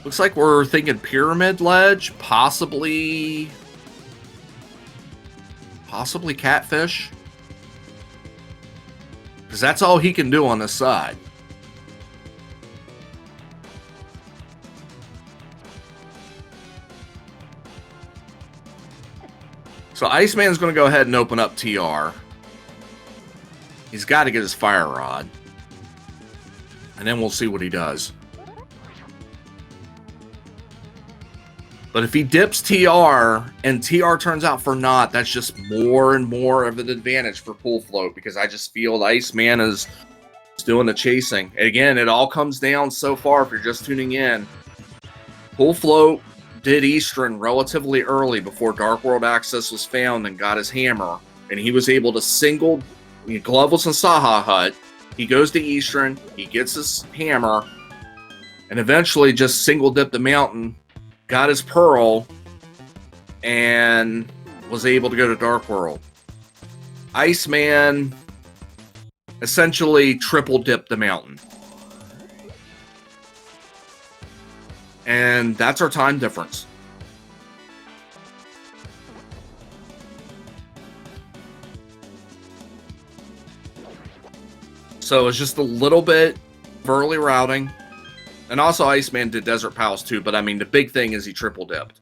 Looks like we're thinking Pyramid Ledge, possibly Catfish. Because that's all he can do on this side. So Iceman's going to go ahead and open up TR. He's got to get his Fire Rod. And then we'll see what he does. But if he dips TR and TR turns out for not, that's just more and more of an advantage for Pool Float, because I just feel Iceman is doing the chasing. Again, it all comes down so far, if you're just tuning in. Full Float did Eastern relatively early before Dark World access was found and got his hammer. And he was able to single... Glove was in Saha Hut. He goes to Eastern. He gets his hammer. And eventually just single dipped the mountain. Got his pearl. And was able to go to Dark World. Iceman essentially triple dipped the mountain. And that's our time difference. So it's just a little bit of early routing. And also Iceman did Desert Palace too, but I mean the big thing is he triple dipped.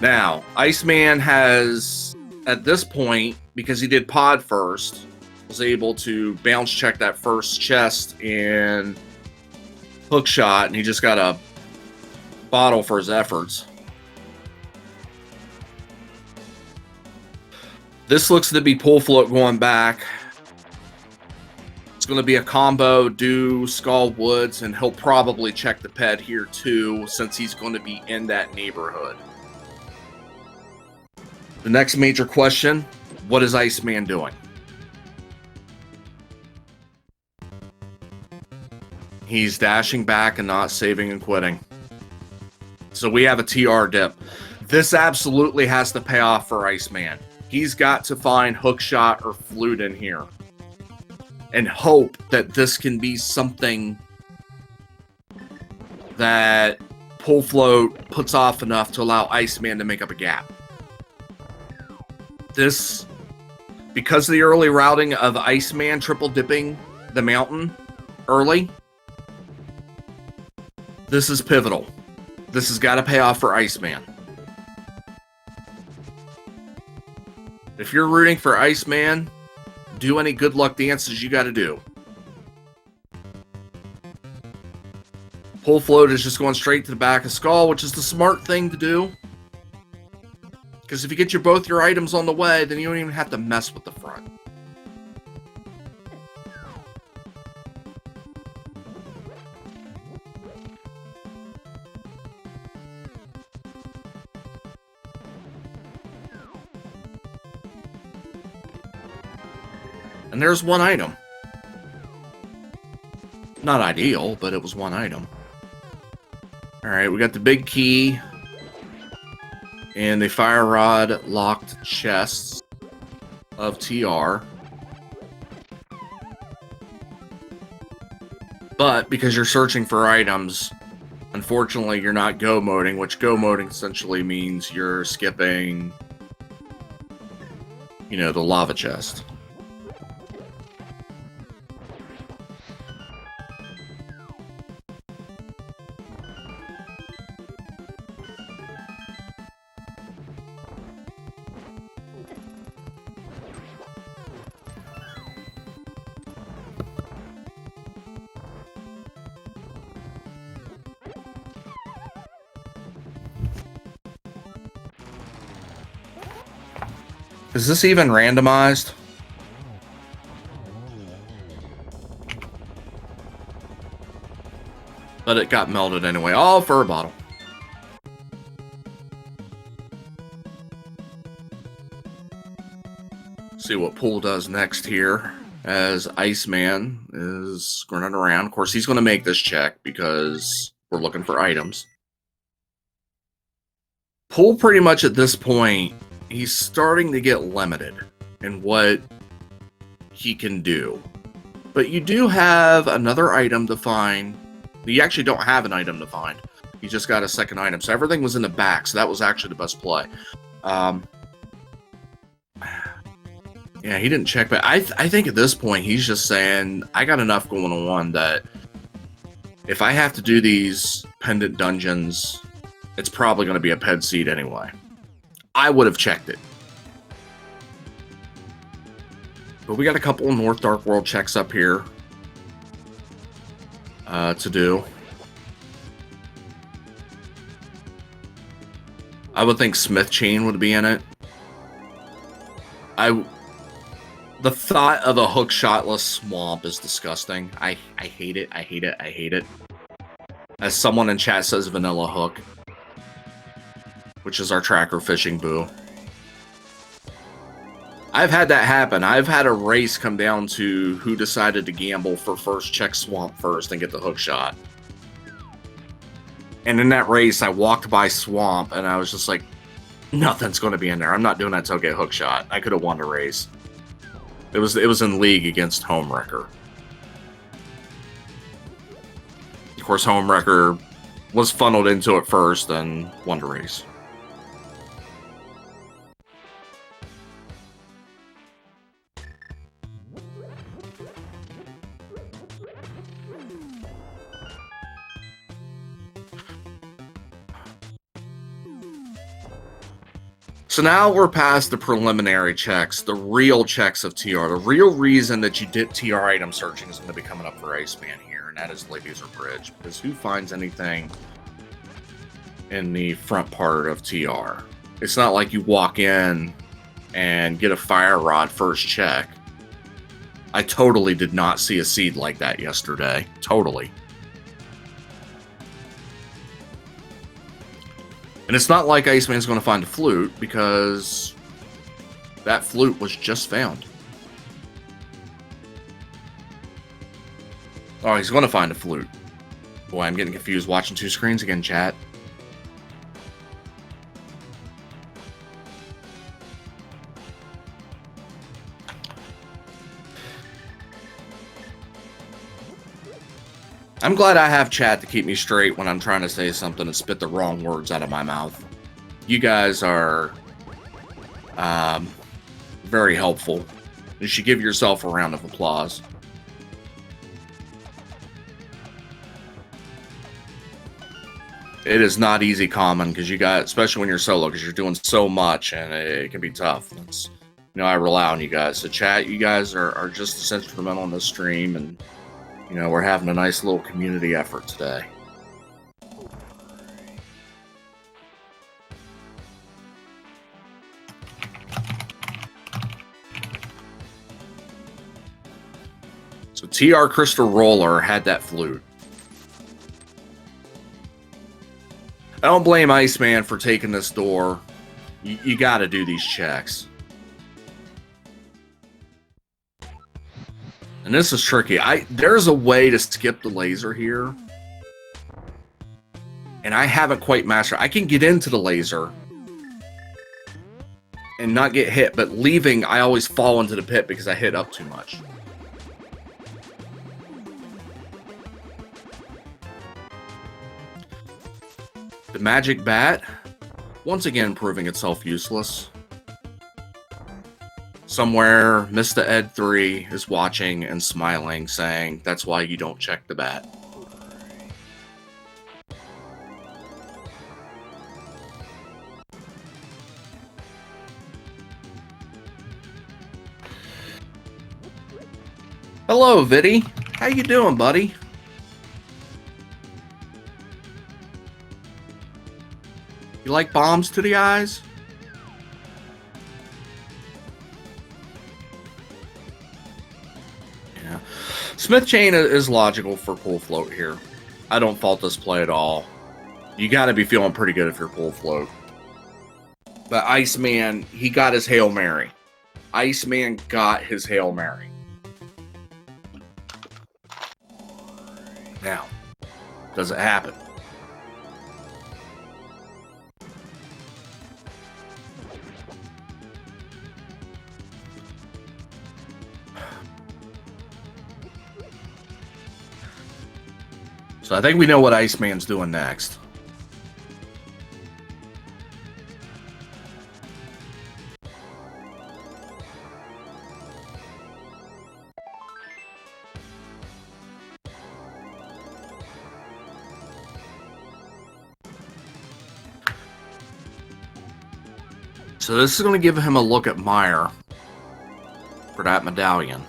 Now, Iceman has, at this point, because he did pod first, was able to bounce check that first chest and hook shot, and he just got a bottle for his efforts. This looks to be Pull Float going back. It's going to be a combo, do Skull Woods, and he'll probably check the ped here too, since he's going to be in that neighborhood. The next major question, what is Iceman doing? He's dashing back and not saving and quitting. So we have a TR dip. This absolutely has to pay off for Iceman. He's got to find hookshot or flute in here. And hope that this can be something that Pull Float puts off enough to allow Iceman to make up a gap. This, because of the early routing of Iceman triple dipping the mountain early, this is pivotal. This has got to pay off for Iceman. If you're rooting for Iceman, do any good luck dances you got to do. Pull Float is just going straight to the back of Skull, which is the smart thing to do. Because if you get both your items on the way, then you don't even have to mess with the front. And there's one item. Not ideal, but it was one item. Alright, we got the big key. And the fire rod locked chests of TR. But because you're searching for items, unfortunately you're not go moding, which go moding essentially means you're skipping, you know, the lava chest. Is this even randomized? But it got melted anyway. All for a bottle. See what Pool does next here. As Iceman is running around. Of course, he's going to make this check because we're looking for items. Pool pretty much at this point, he's starting to get limited in what he can do. But you do have another item to find. You actually don't have an item to find. You just got a second item. So everything was in the back. So that was actually the best play. Yeah, he didn't check. But I think at this point, he's just saying, I got enough going on that if I have to do these pendant dungeons, it's probably going to be a ped seed anyway. I would have checked it. But we got a couple of North Dark World checks up here to do. I would think Smith Chain would be in it. The thought of a hook shotless swamp is disgusting. I hate it. I hate it. I hate it. As someone in chat says, vanilla hook, which is our tracker fishing boo. I've had that happen. I've had a race come down to who decided to gamble for first, check swamp first, and get the hook shot. And in that race, I walked by swamp, and I was just like, nothing's going to be in there. I'm not doing that till I get hook shot. I could have won the race. It was in league against Homewrecker. Of course, Homewrecker was funneled into it first and won the race. So now we're past the preliminary checks, the real checks of TR. The real reason that you did TR item searching is going to be coming up for Iceman here, and that is Laser Bridge. Because who finds anything in the front part of TR? It's not like you walk in and get a fire rod first check. I totally did not see a seed like that yesterday. Totally. And it's not like Iceman's going to find a flute, because that flute was just found. Oh, he's going to find a flute. Boy, I'm getting confused watching two screens again, chat. I'm glad I have chat to keep me straight when I'm trying to say something and spit the wrong words out of my mouth. You guys are very helpful. You should give yourself a round of applause. It is not easy common, because you got, especially when you're solo, because you're doing so much and it can be tough. It's, you know, I rely on you guys. So chat, you guys are just as instrumental in this stream, and you know, we're having a nice little community effort today. So TR Crystal Roller had that flute. I don't blame Iceman for taking this door. You got to do these checks. And this is tricky. There's a way to skip the laser here. And I haven't quite mastered. I can get into the laser and not get hit, but leaving, I always fall into the pit because I hit up too much. The magic bat, once again proving itself useless. Somewhere, Mr. Ed 3 is watching and smiling, saying, that's why you don't check the bat. Hello, Viddy. How you doing, buddy? You like bombs to the eyes? Yeah. Smith chain is logical for pull float here. I don't fault this play at all. You got to be feeling pretty good if you're pull float. But Iceman, he got his Hail Mary. Iceman got his Hail Mary. Now, does it happen? So I think we know what Iceman's doing next. So this is going to give him a look at Meyer for that medallion.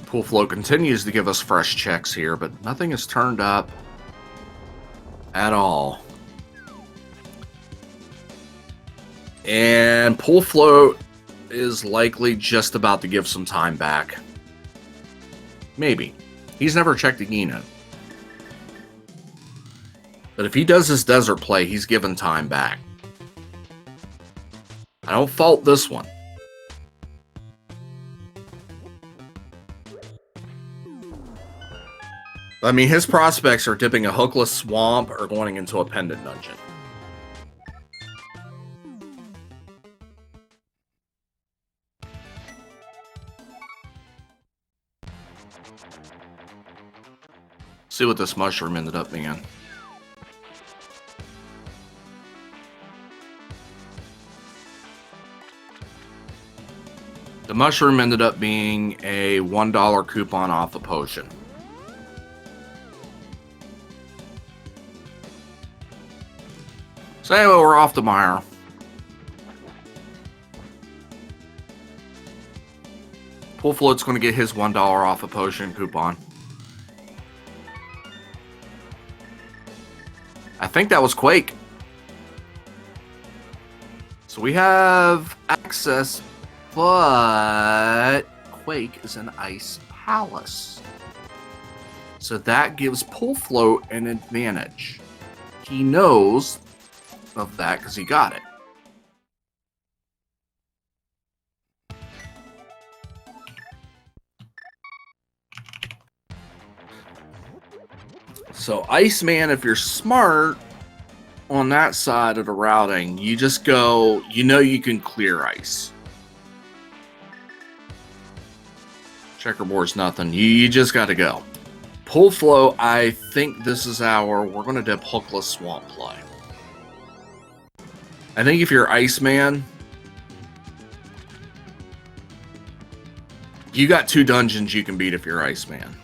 Pool float continues to give us fresh checks here, but nothing has turned up at all. And Pull Float is likely just about to give some time back. Maybe. He's never checked again in. But if he does his desert play, he's given time back. I don't fault this one. I mean, his prospects are dipping a hookless swamp or going into a pendant dungeon. See what this mushroom ended up being. The mushroom ended up being a $1 coupon off a potion. So anyway, we're off to Meyer. Pull Float's going to get his $1 off a potion coupon. I think that was Quake. So we have access, but Quake is an Ice Palace. So that gives Pull Float an advantage. He knows of that because he got it. So Iceman, if you're smart on that side of the routing, you just go, you know you can clear ice. Checkerboard's nothing. You just got to go. Pull Flow, I think this is we're going to dip hookless swamp play. I think if you're Iceman, you got 2 dungeons you can beat if you're Iceman.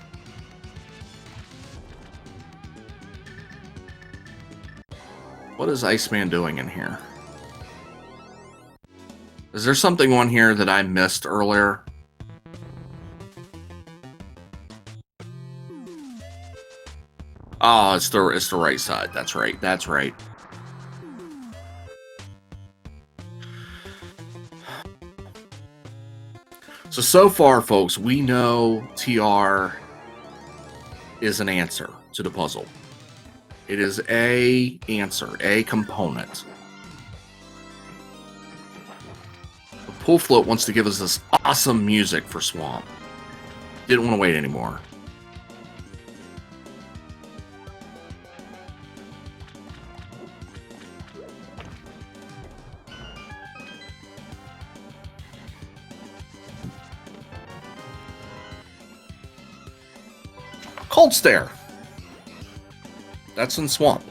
What is Iceman doing in here? Is there something on here that I missed earlier? Oh, it's the right side. That's right. That's right. So far, folks, we know TR is an answer to the puzzle. It is a answer, a component. But Pull Float wants to give us this awesome music for Swamp. Didn't want to wait anymore. Cold Stare. That's in Swamp.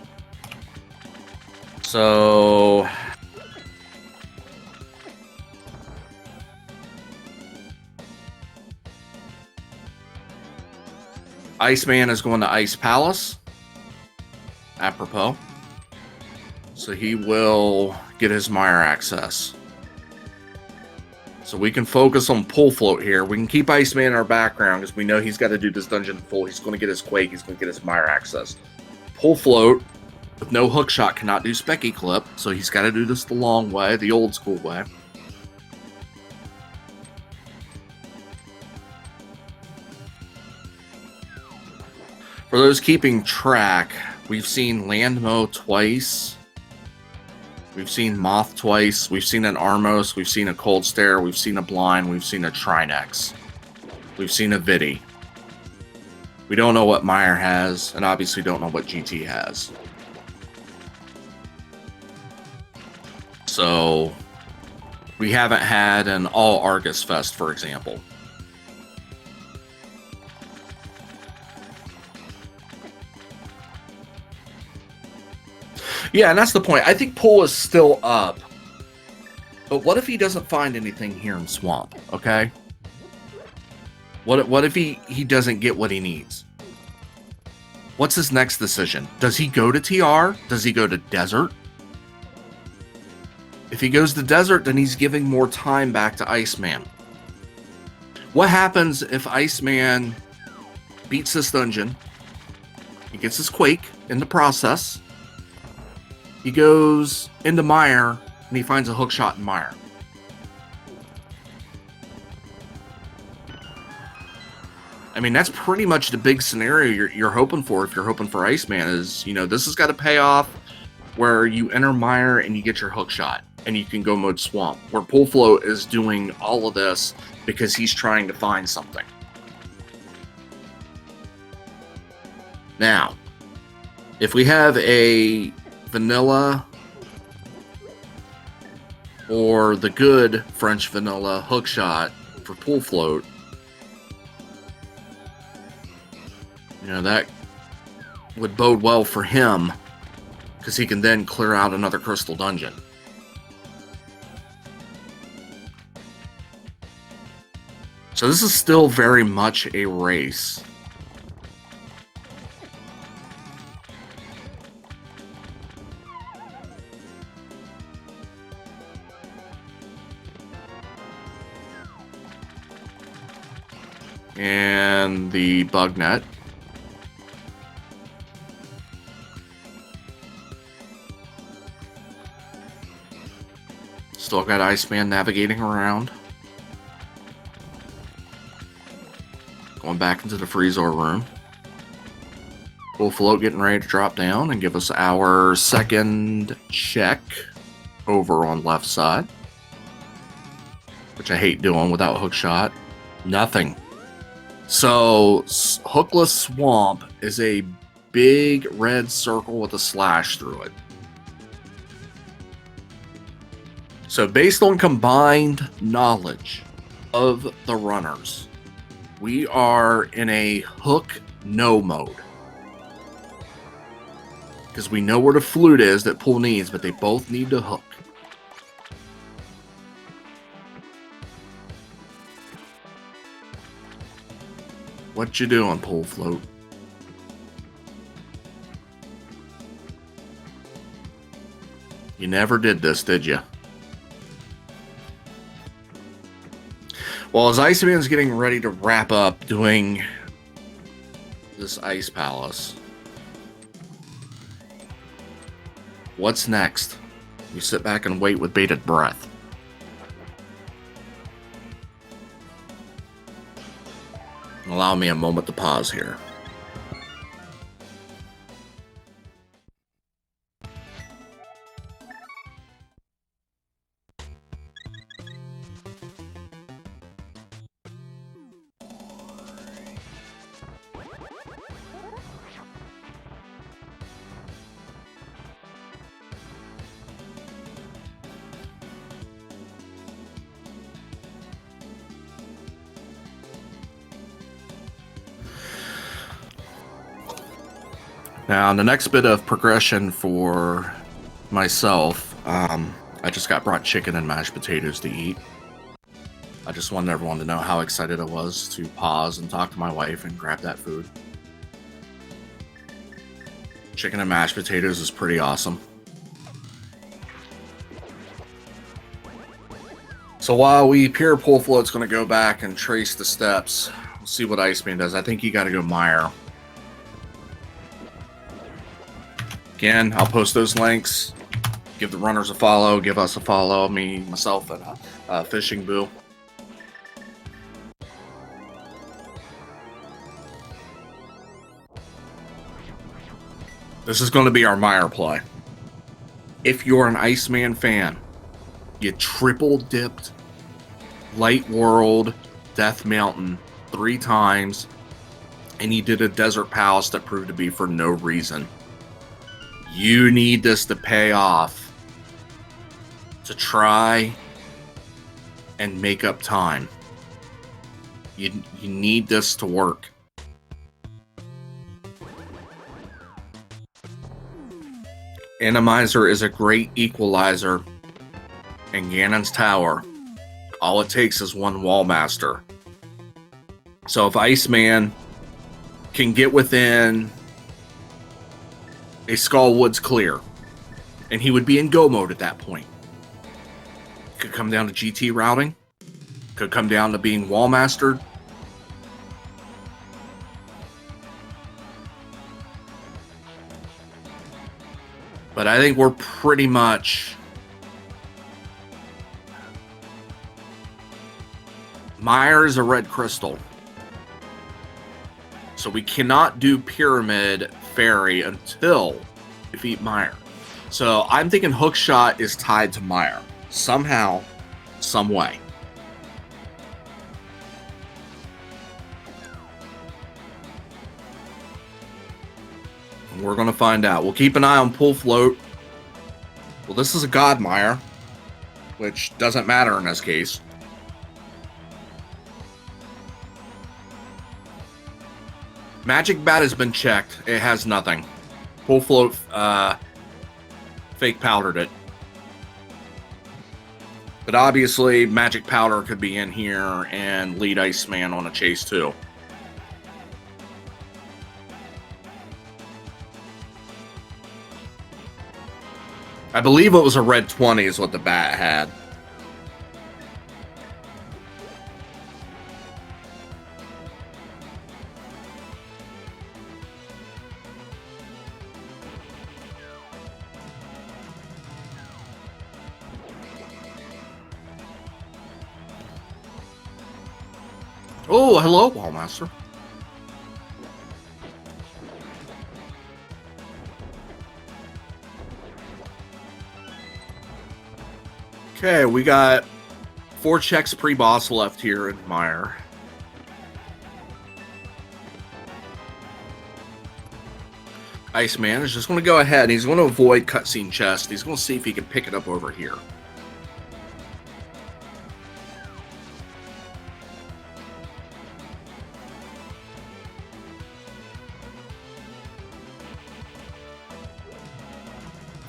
So Iceman is going to Ice Palace. Apropos. So he will get his Mire access. So we can focus on Pull Float here. We can keep Iceman in our background because we know he's got to do this dungeon full. He's going to get his Quake. He's going to get his Mire access. Pull Float with no hook shot cannot do Specky Clip. So he's got to do this the long way, the old school way. For those keeping track, we've seen Land Mow twice. We've seen Moth twice. We've seen an Armos. We've seen a Cold Stare. We've seen a Blind. We've seen a Trinex. We've seen a Vidi. We don't know what Meyer has, and obviously don't know what GT has. So, we haven't had an all Argus Fest, for example. Yeah, and that's the point. I think Pull is still up. But what if he doesn't find anything here in Swamp, okay? What if he doesn't get what he needs? What's his next decision? Does he go to TR? Does he go to Desert? If he goes to Desert, then he's giving more time back to Iceman. What happens if Iceman beats this dungeon? He gets his Quake in the process. He goes into Mire, and he finds a hook shot in Mire. I mean, that's pretty much the big scenario you're hoping for if you're hoping for Iceman is, you know, this has got to pay off where you enter Mire and you get your hook shot and you can go mode Swamp, where Pool Float is doing all of this because he's trying to find something. Now, if we have a vanilla or the good French vanilla hook shot for Pool Float, you know, that would bode well for him because he can then clear out another crystal dungeon. So this is still very much a race. And the bug net. Still got Iceman navigating around. Going back into the freezer room. Pool Float getting ready to drop down and give us our second check over on left side. Which I hate doing without hook shot. Nothing. So, Hookless Swamp is a big red circle with a slash through it. So, based on combined knowledge of the runners, we are in a hook no mode. Because we know where the flute is that Pool needs, but they both need to hook. What you doing, Pool Float? You never did this, did you? Well, as Iceman's getting ready to wrap up doing this Ice Palace, what's next? You sit back and wait with bated breath. Allow me a moment to pause here. Now, the next bit of progression for myself, I just got brought chicken and mashed potatoes to eat. I just wanted everyone to know how excited I was to pause and talk to my wife and grab that food. Chicken and mashed potatoes is pretty awesome. So while we peer Pool Float's going to go back and trace the steps, we'll see what Iceman does. I think you got to go Mire. Again, I'll post those links. Give the runners a follow. Give us a follow. Me, myself, and Fishing Boo. This is going to be our Mire play. If you're an Iceman fan, you triple dipped Light World, Death Mountain 3 times, and you did a Desert Palace that proved to be for no reason. You need this to pay off to try and make up time. You need this to work. Enemizer is a great equalizer in Ganon's Tower. All it takes is one Wall Master. So if Iceman can get within a Skull Woods clear, and he would be in go mode at that point. Could come down to GT routing. Could come down to being Wall Mastered. But I think we're pretty much Meyer is a red crystal. So we cannot do Pyramid Fairy until we defeat Meyer. So I'm thinking Hookshot is tied to Meyer. Somehow, some way. We're going to find out. We'll keep an eye on Pull Float. Well, this is a God Meyer, which doesn't matter in this case. Magic Bat has been checked. It has nothing. Pull Float fake powdered it. But obviously, Magic Powder could be in here and lead Iceman on a chase too. I believe it was a red 20 is what the bat had. Oh, hello, Ballmaster. Okay, we got 4 checks pre-boss left here in Meyer. Iceman is just going to go ahead. He's going to avoid cutscene chest. He's going to see if he can pick it up over here.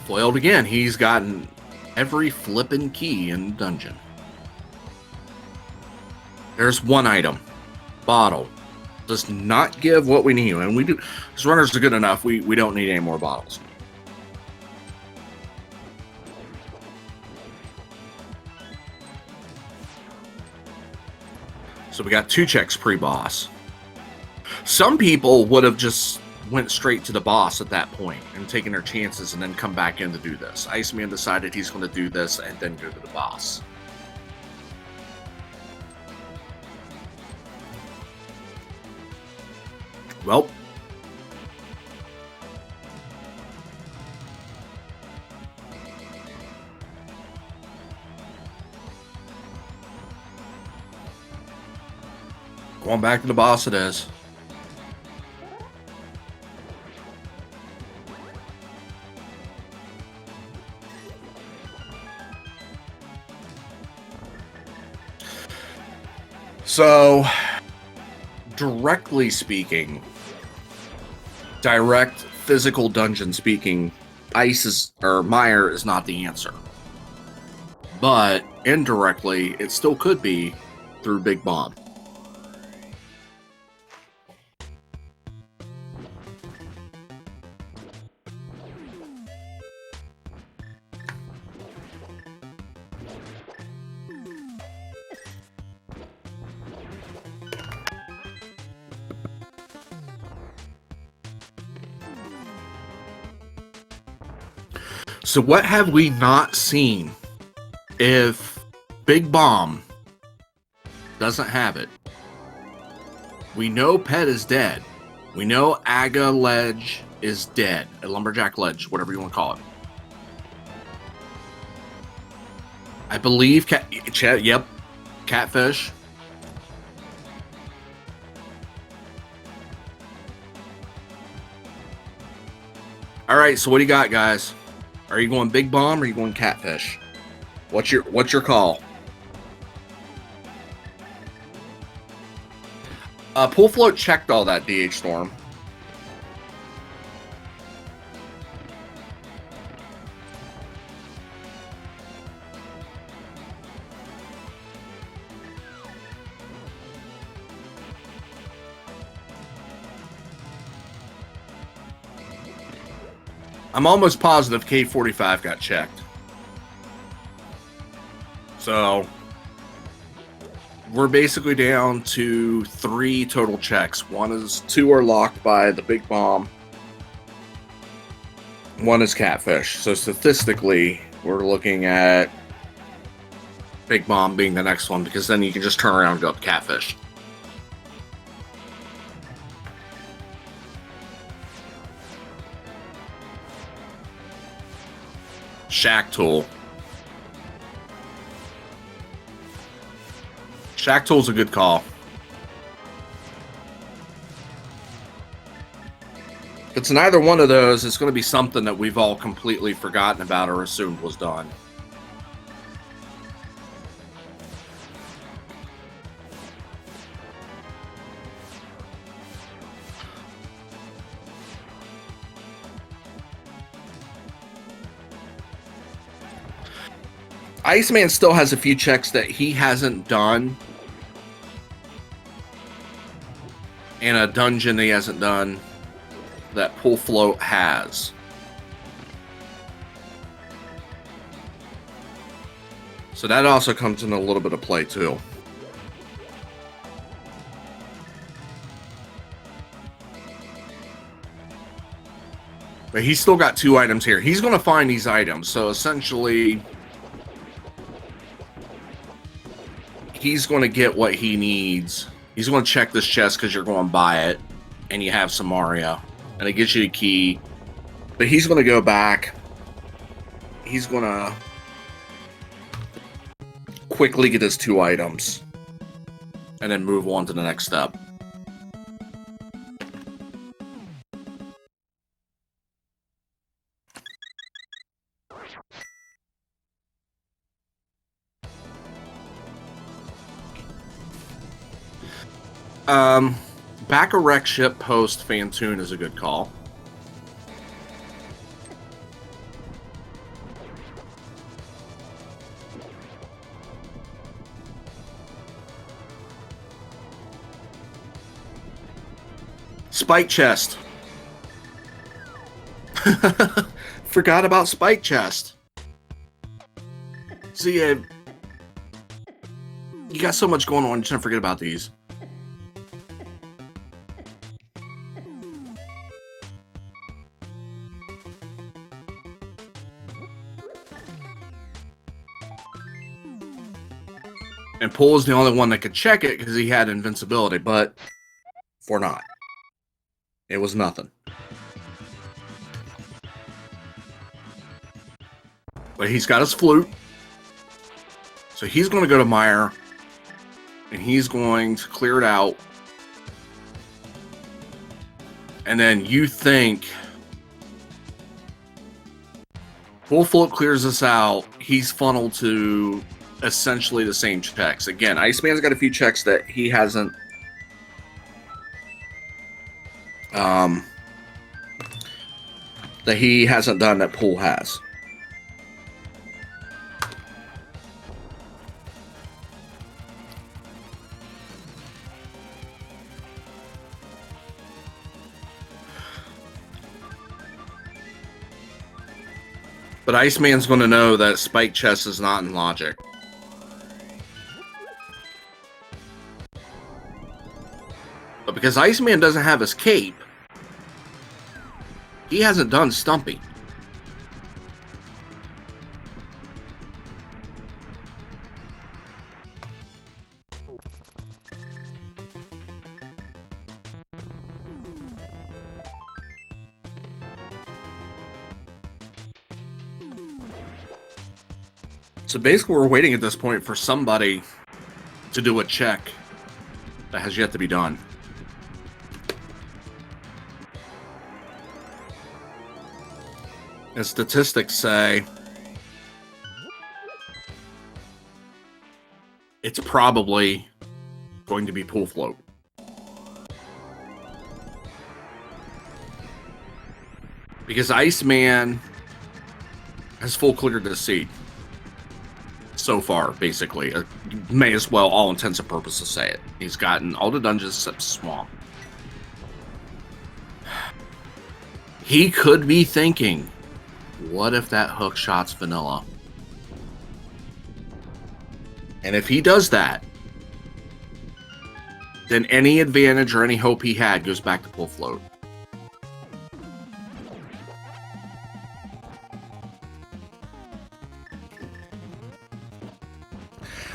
Foiled again. He's gotten every flippin' key in the dungeon. There's one item. Bottle. Does not give what we need. And we do. His runners are good enough. We don't need any more bottles. So we got 2 checks pre-boss. Some people would have just went straight to the boss at that point and taken their chances and then come back in to do this. Iceman decided he's going to do this and then go to the boss. Well, going back to the boss it is. So, directly speaking, direct physical dungeon speaking, Meyer is not the answer. But indirectly, it still could be through Big Bomb. So what have we not seen if Big Bomb doesn't have it? We know Pet is dead. We know Aga Ledge is dead. A Lumberjack Ledge, whatever you want to call it. I believe yep. Catfish. All right, so what do you got, guys? Are you going Big Bomb or are you going Catfish? What's your call? Pull Float checked all that, DH Storm. I'm almost positive K45 got checked. So we're basically down to 3 total checks. 2 are locked by the Big Bomb. 1 is Catfish. So statistically, we're looking at Big Bomb being the next one, because then you can just turn around and go up Catfish. Shack Tool. Shack Tool's a good call. If it's neither one of those, it's going to be something that we've all completely forgotten about or assumed was done. Iceman still has a few checks that he hasn't done. And a dungeon he hasn't done that Pull Float has. So that also comes in a little bit of play too. But he's still got 2 items here. He's going to find these items. So essentially, he's going to get what he needs. He's going to check this chest because you're going to buy it. And you have some Mario. And it gives you a key. But he's going to go back. He's going to quickly get his 2 items. And then move on to the next step. Back a wreck ship post Fantoon is a good call. Spike chest. Forgot about spike chest. See, you got so much going on, you shouldn't forget about these. And Pull is the only one that could check it because he had invincibility, but for not. It was nothing. But he's got his flute. So he's going to go to Meyer. And he's going to clear it out. And then you think Pull Float clears this out. He's funneled to essentially the same checks. Again, Iceman's got a few checks that he hasn't done that Pull has. But Iceman's going to know that Spike Chest is not in logic. But because Iceman doesn't have his cape, he hasn't done Stumpy. So basically we're waiting at this point for somebody to do a check that has yet to be done. And statistics say it's probably going to be Pull Float. Because Iceman has full cleared the seat. So far, basically. May as well, all intents and purposes, say it. He's gotten all the dungeons except Swamp. He could be thinking, what if that hook shot's vanilla? And if he does that, then any advantage or any hope he had goes back to Pull Float.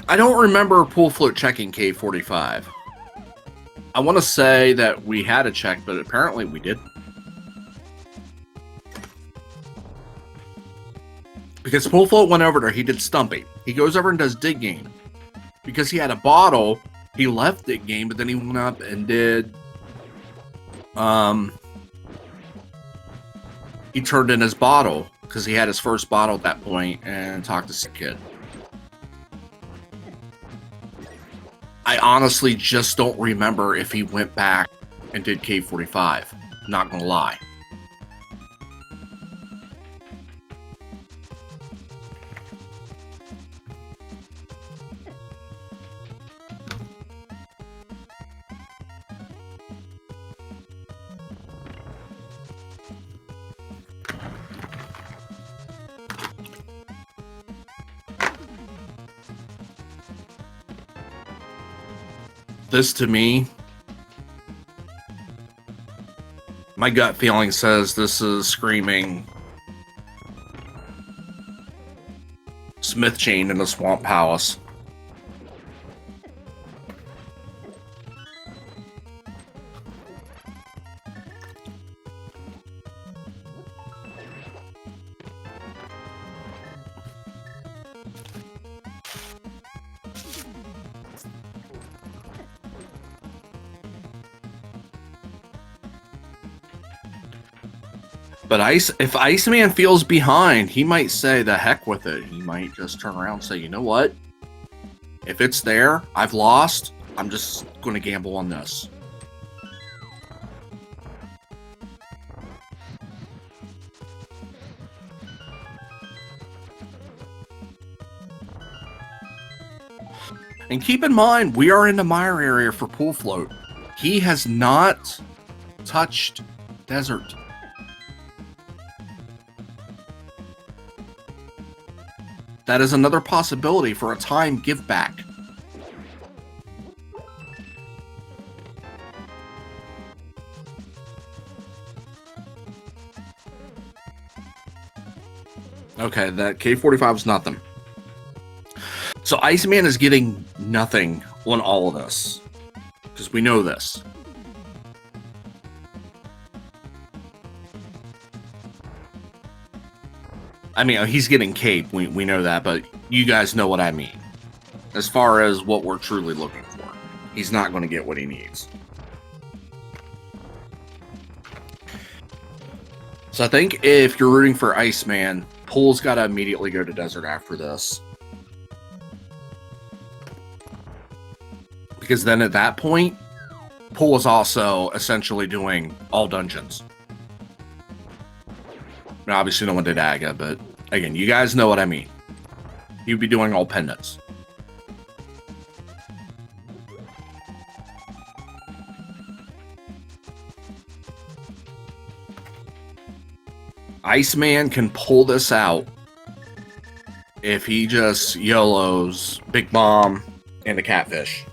I don't remember Pool Float checking K45. I want to say that we had a check, but apparently we didn't. Because Pool Float went over there, he did Stumpy. He goes over and does Dig Game. Because he had a bottle, he left Dig Game, but then he went up and did... he turned in his bottle, because he had his first bottle at that point, and talked to Sick Kid. I honestly just don't remember if he went back and did K45. Not gonna lie. This, to me, my gut feeling says this is screaming Smith Chain in the Swamp Palace. But if Iceman feels behind, he might say the heck with it. He might just turn around and say, you know what? If it's there, I've lost. I'm just going to gamble on this. And keep in mind, we are in the mire area for Pool Float. He has not touched desert. That is another possibility for a time give back. Okay, that K45 is nothing. So Iceman is getting nothing on all of this. Because we know this. I mean, he's getting cape, we know that, but you guys know what I mean. As far as what we're truly looking for. He's not going to get what he needs. So I think if you're rooting for Iceman, Pool's got to immediately go to Desert after this. Because then at that point, Pool is also essentially doing all dungeons. And obviously no one did Aga, but again, you guys know what I mean. You'd be doing all pendants. Iceman can pull this out if he just YOLOs Big Bomb and a Catfish.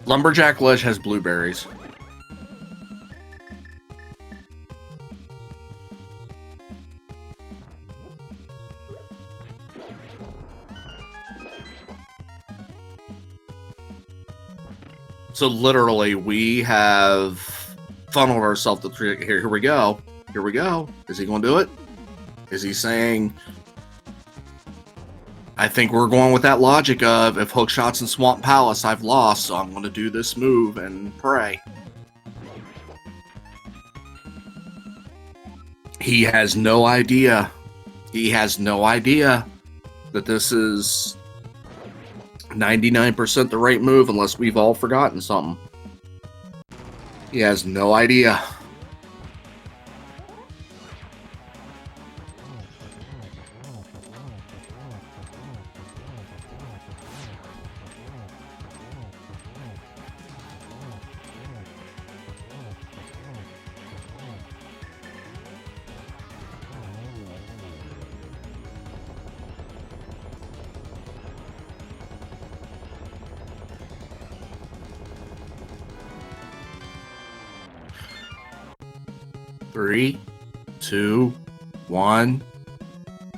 Lumberjack Ledge has blueberries. So literally, we have funneled ourselves to three. Here we go. Here we go. Is he going to do it? Is he saying... I think we're going with that logic of if Hookshot's in Swamp Palace, I've lost, so I'm going to do this move and pray. He has no idea. He has no idea that this is 99% the right move unless we've all forgotten something. He has no idea. 3, 2, 1,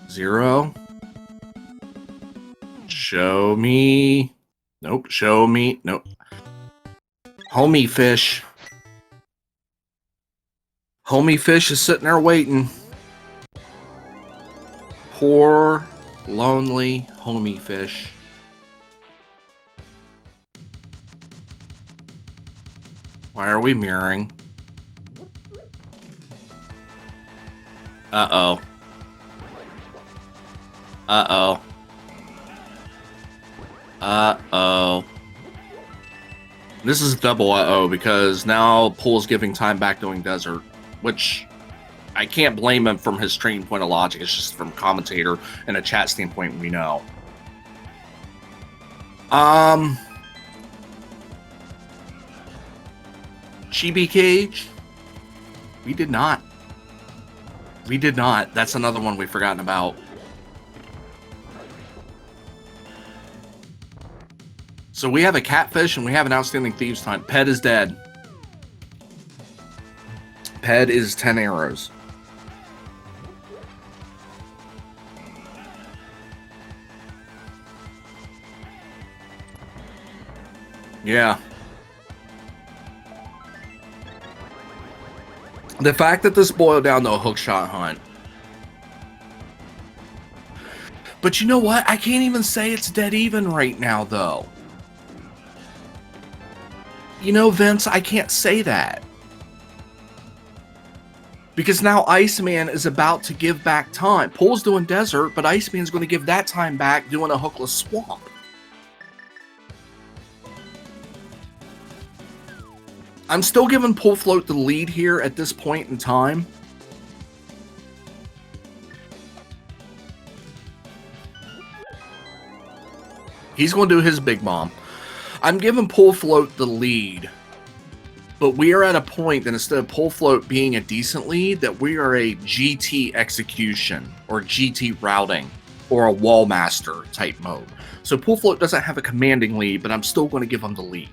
0. Show me. Nope. Show me. Nope. Homie fish. Homie fish is sitting there waiting. Poor, lonely homie fish. Why are we mirroring? Uh-oh. Uh-oh. Uh-oh. This is double uh-oh because now Pool's giving time back doing desert, which I can't blame him from his training point of logic. It's just from commentator and a chat standpoint we know. Chibi Cage? We did not. We did not. That's another one we've forgotten about. So we have a catfish and we have an outstanding thieves time. Ped is dead. Ped is 10 arrows. Yeah. The fact that this boiled down to a hookshot hunt. But you know what? I can't even say it's dead even right now, though. You know, Vince, I can't say that. Because now Iceman is about to give back time. Pool's doing desert, but Iceman's going to give that time back doing a hookless swamp. I'm still giving Pool Float the lead here at this point in time. He's going to do his big bomb. I'm giving Pool Float the lead. But we are at a point that instead of Pool Float being a decent lead, that we are a GT execution or GT routing or a wall master type mode. So Pool Float doesn't have a commanding lead, but I'm still going to give him the lead.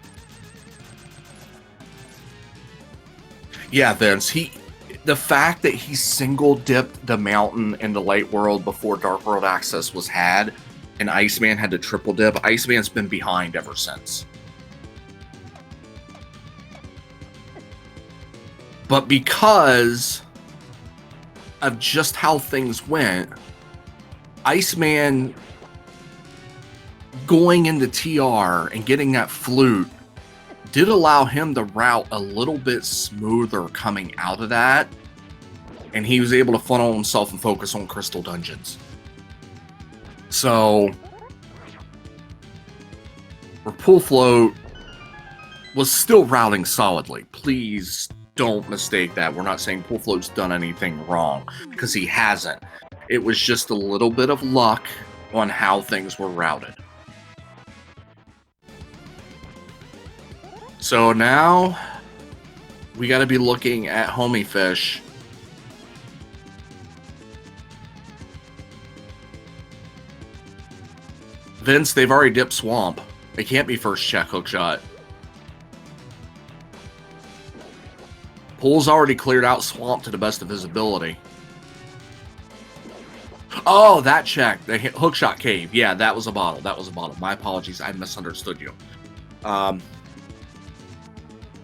Yeah, Vince, the fact that he single dipped the mountain in the light world before Dark World access was had, and Iceman had to triple dip, Iceman's been behind ever since. But because of just how things went, Iceman going into TR and getting that flute did allow him to route a little bit smoother coming out of that. And he was able to funnel himself and focus on Crystal Dungeons. So, where Pool Float was still routing solidly. Please don't mistake that. We're not saying Pool Float's done anything wrong, because he hasn't. It was just a little bit of luck on how things were routed. So now we got to be looking at Homie Fish. Vince, they've already dipped Swamp. They can't be first check hookshot. Pool's already cleared out Swamp to the best of his ability. Oh, that check. The hookshot cave. Yeah, that was a bottle. That was a bottle. My apologies. I misunderstood you.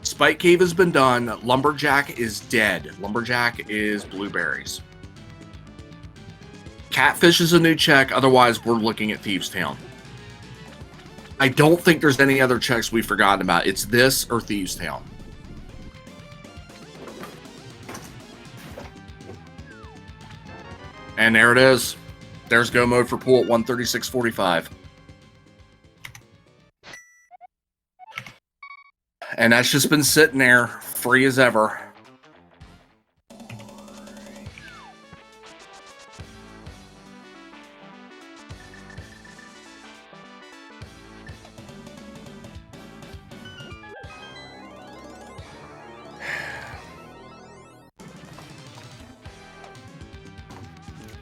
Spike Cave has been done. Lumberjack is dead. Lumberjack is blueberries. Catfish is a new check. Otherwise, we're looking at Thieves Town. I don't think there's any other checks we've forgotten about. It's this or Thieves Town. And there it is. There's go mode for Pool at 136.45. And that's just been sitting there, free as ever.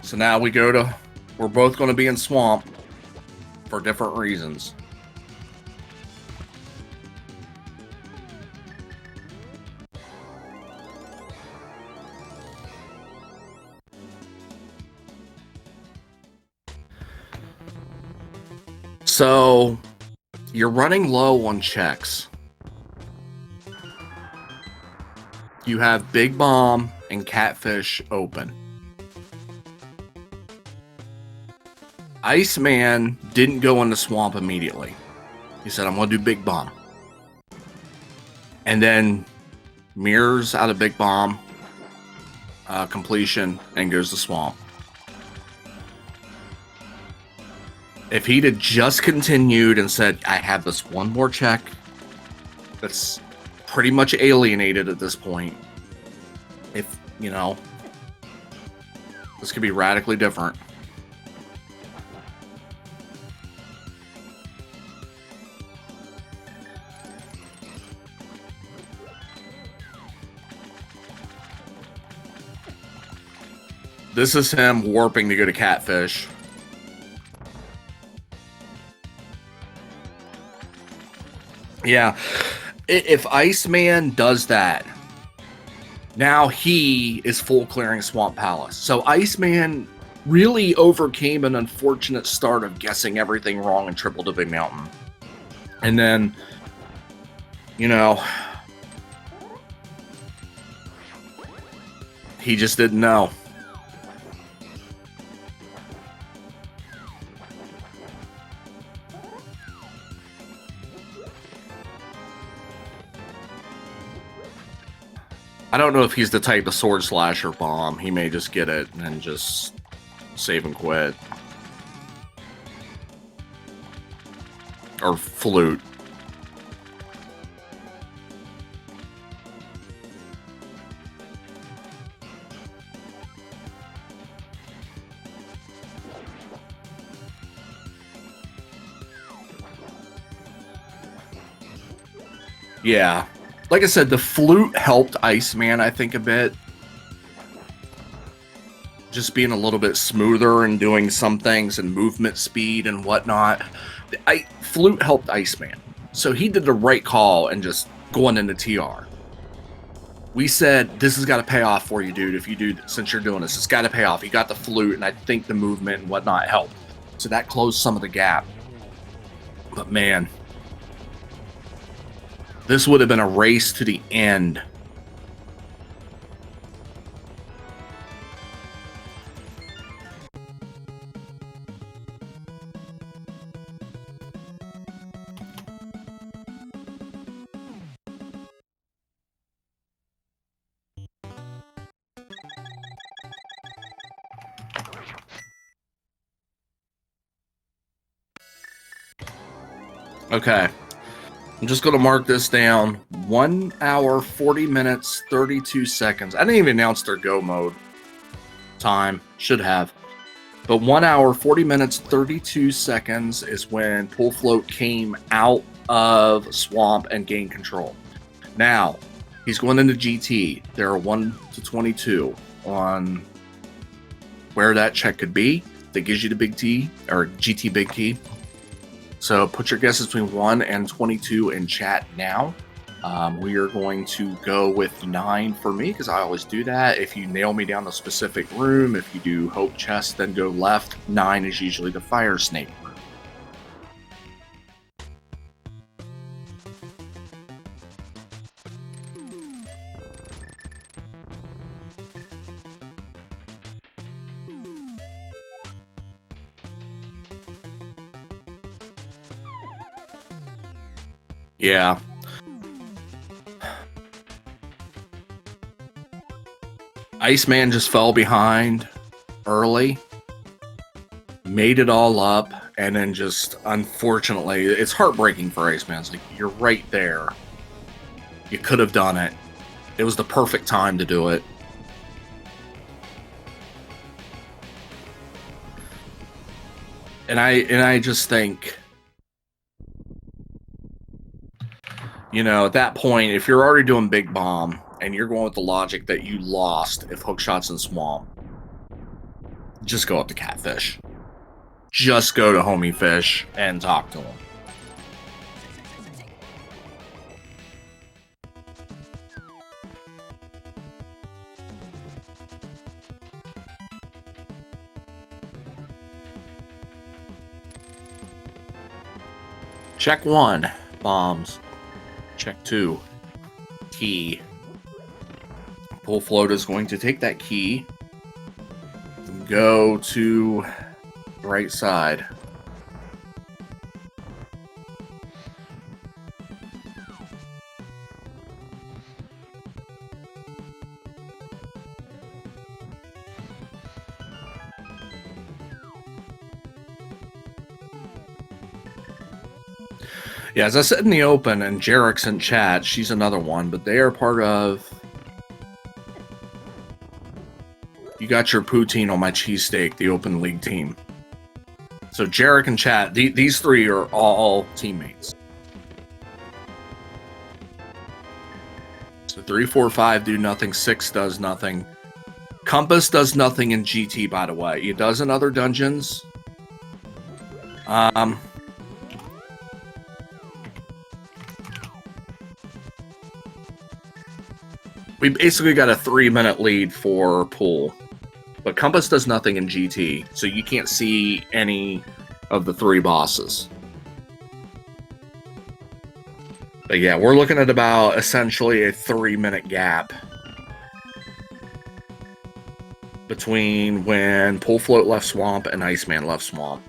So now we're both going to be in Swamp for different reasons. So you're running low on checks. You have Big Bomb and Catfish open. Iceman didn't go in the swamp immediately. He said, I'm going to do Big Bomb. And then mirrors out of Big Bomb completion and goes to swamp. If he'd have just continued and said, I have this one more check that's pretty much alienated at this point, if, you know, this could be radically different. This is him warping to go to Catfish. Yeah, if Iceman does that, now he is full clearing Swamp Palace. So Iceman really overcame an unfortunate start of guessing everything wrong and triple to Big Mountain. And then, you know, he just didn't know. I don't know if he's the type of sword slasher bomb. He may just get it and just save and quit. Or flute. Yeah. Like I said, the flute helped Iceman, I think, a bit. Just being a little bit smoother and doing some things and movement speed and whatnot. Flute helped Iceman. So he did the right call and just going into TR. We said, this has got to pay off for you, dude. If you do, since you're doing this, it's got to pay off. He got the flute, and I think the movement and whatnot helped. So that closed some of the gap. But man, this would have been a race to the end. Okay. I'm just going to mark this down. 1 hour, 40 minutes, 32 seconds. I didn't even announce their go mode time. Should have. But 1 hour, 40 minutes, 32 seconds is when Pool Float came out of Swamp and gained control. Now, he's going into GT. There are 1 to 22 on where that check could be. That gives you the big T, or GT big T. So put your guesses between 1 and 22 in chat now. We are going to go with 9 for me, because I always do that. If you nail me down a specific room, if you do Hope Chest, then go left. 9 is usually the Fire Snake room. Yeah. Iceman just fell behind early, made it all up, and then just, unfortunately, it's heartbreaking for Iceman. It's like, you're right there. You could have done it. It was the perfect time to do it. And I just think, you know, at that point, if you're already doing Big Bomb and you're going with the logic that you lost if Hookshot's in Swamp, just go up to Catfish. Just go to Homie Fish and talk to him. Check 1, bombs. Check 2, key. Pull float is going to take that key, go to the right side. Yeah, as I said in the open, and Jarek's in chat, she's another one, but they are part of... You got your poutine on my cheesesteak, the open league team. So Jarek and chat, these three are all teammates. So 3, 4, 5 do nothing, 6 does nothing. Compass does nothing in GT, by the way. It does in other dungeons. We basically got a 3-minute lead for pool. But Compass does nothing in GT, so you can't see any of the 3 bosses. But yeah, we're looking at about essentially a 3-minute gap between when Pull Float left Swamp and Iceman left Swamp.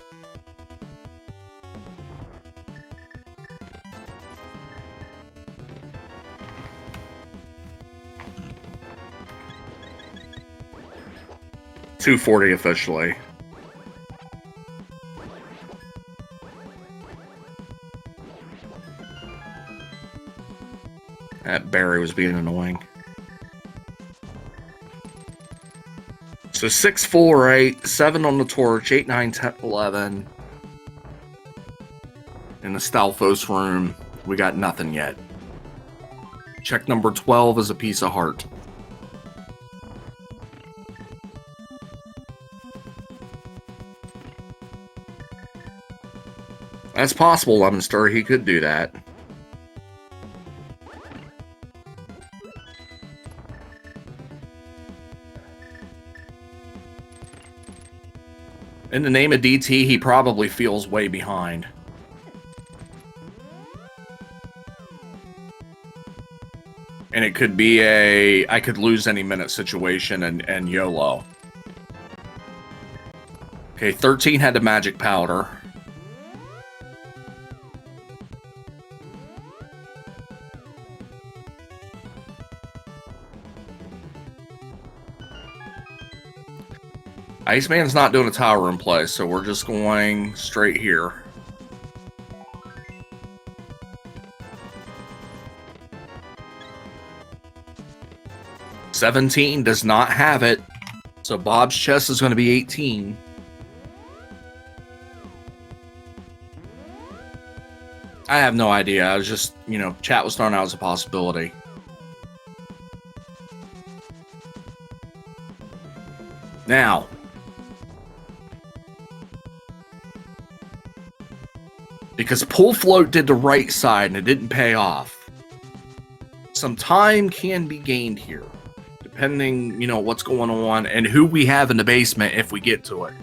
$2.40 officially. That Barry was being annoying. So 6, 4, 8, 7 on the torch, 8, 9, 10, 11. In the Stalfos room, we got nothing yet. Check number 12 is a piece of heart. That's possible, Lemonster. He could do that. In the name of DT, he probably feels way behind. And it could be a I could lose any minute situation and YOLO. Okay, 13 had the magic powder. Iceman's not doing a tower room play, so we're just going straight here. $17 does not have it, so Bob's chest is going to be 18. I have no idea. I was just, chat was thrown out as a possibility. Now, because Pull Float did the right side and it didn't pay off, some time can be gained here, depending, what's going on and who we have in the basement if we get to it.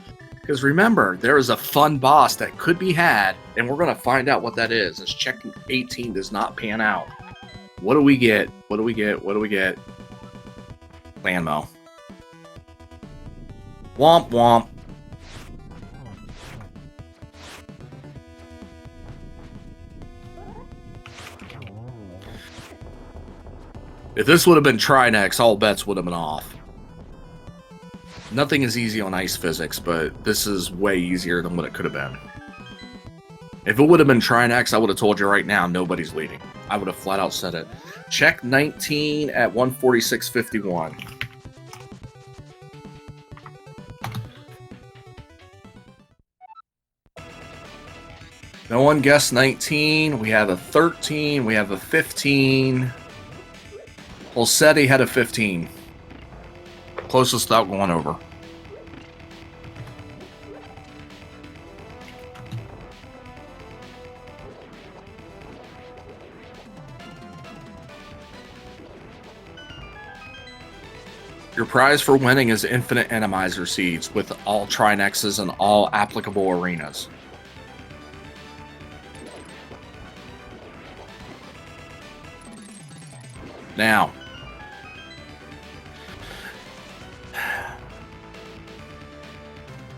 Because remember, there is a fun boss that could be had, and we're going to find out what that is. As check 18 does not pan out. What do we get? What do we get? What do we get? Landmo. Womp womp. If this would have been Trinex, all bets would have been off. Nothing is easy on ice physics, but this is way easier than what it could have been. If it would have been Trinex, I would have told you right now, nobody's leading. I would have flat out said it. Check 19 at 146.51. No one guessed 19. We have a 13. We have a 15. Polsetti had a 15. Closest without going over. Your prize for winning is infinite Enemizer seeds with all Trinexes and all applicable arenas. Now,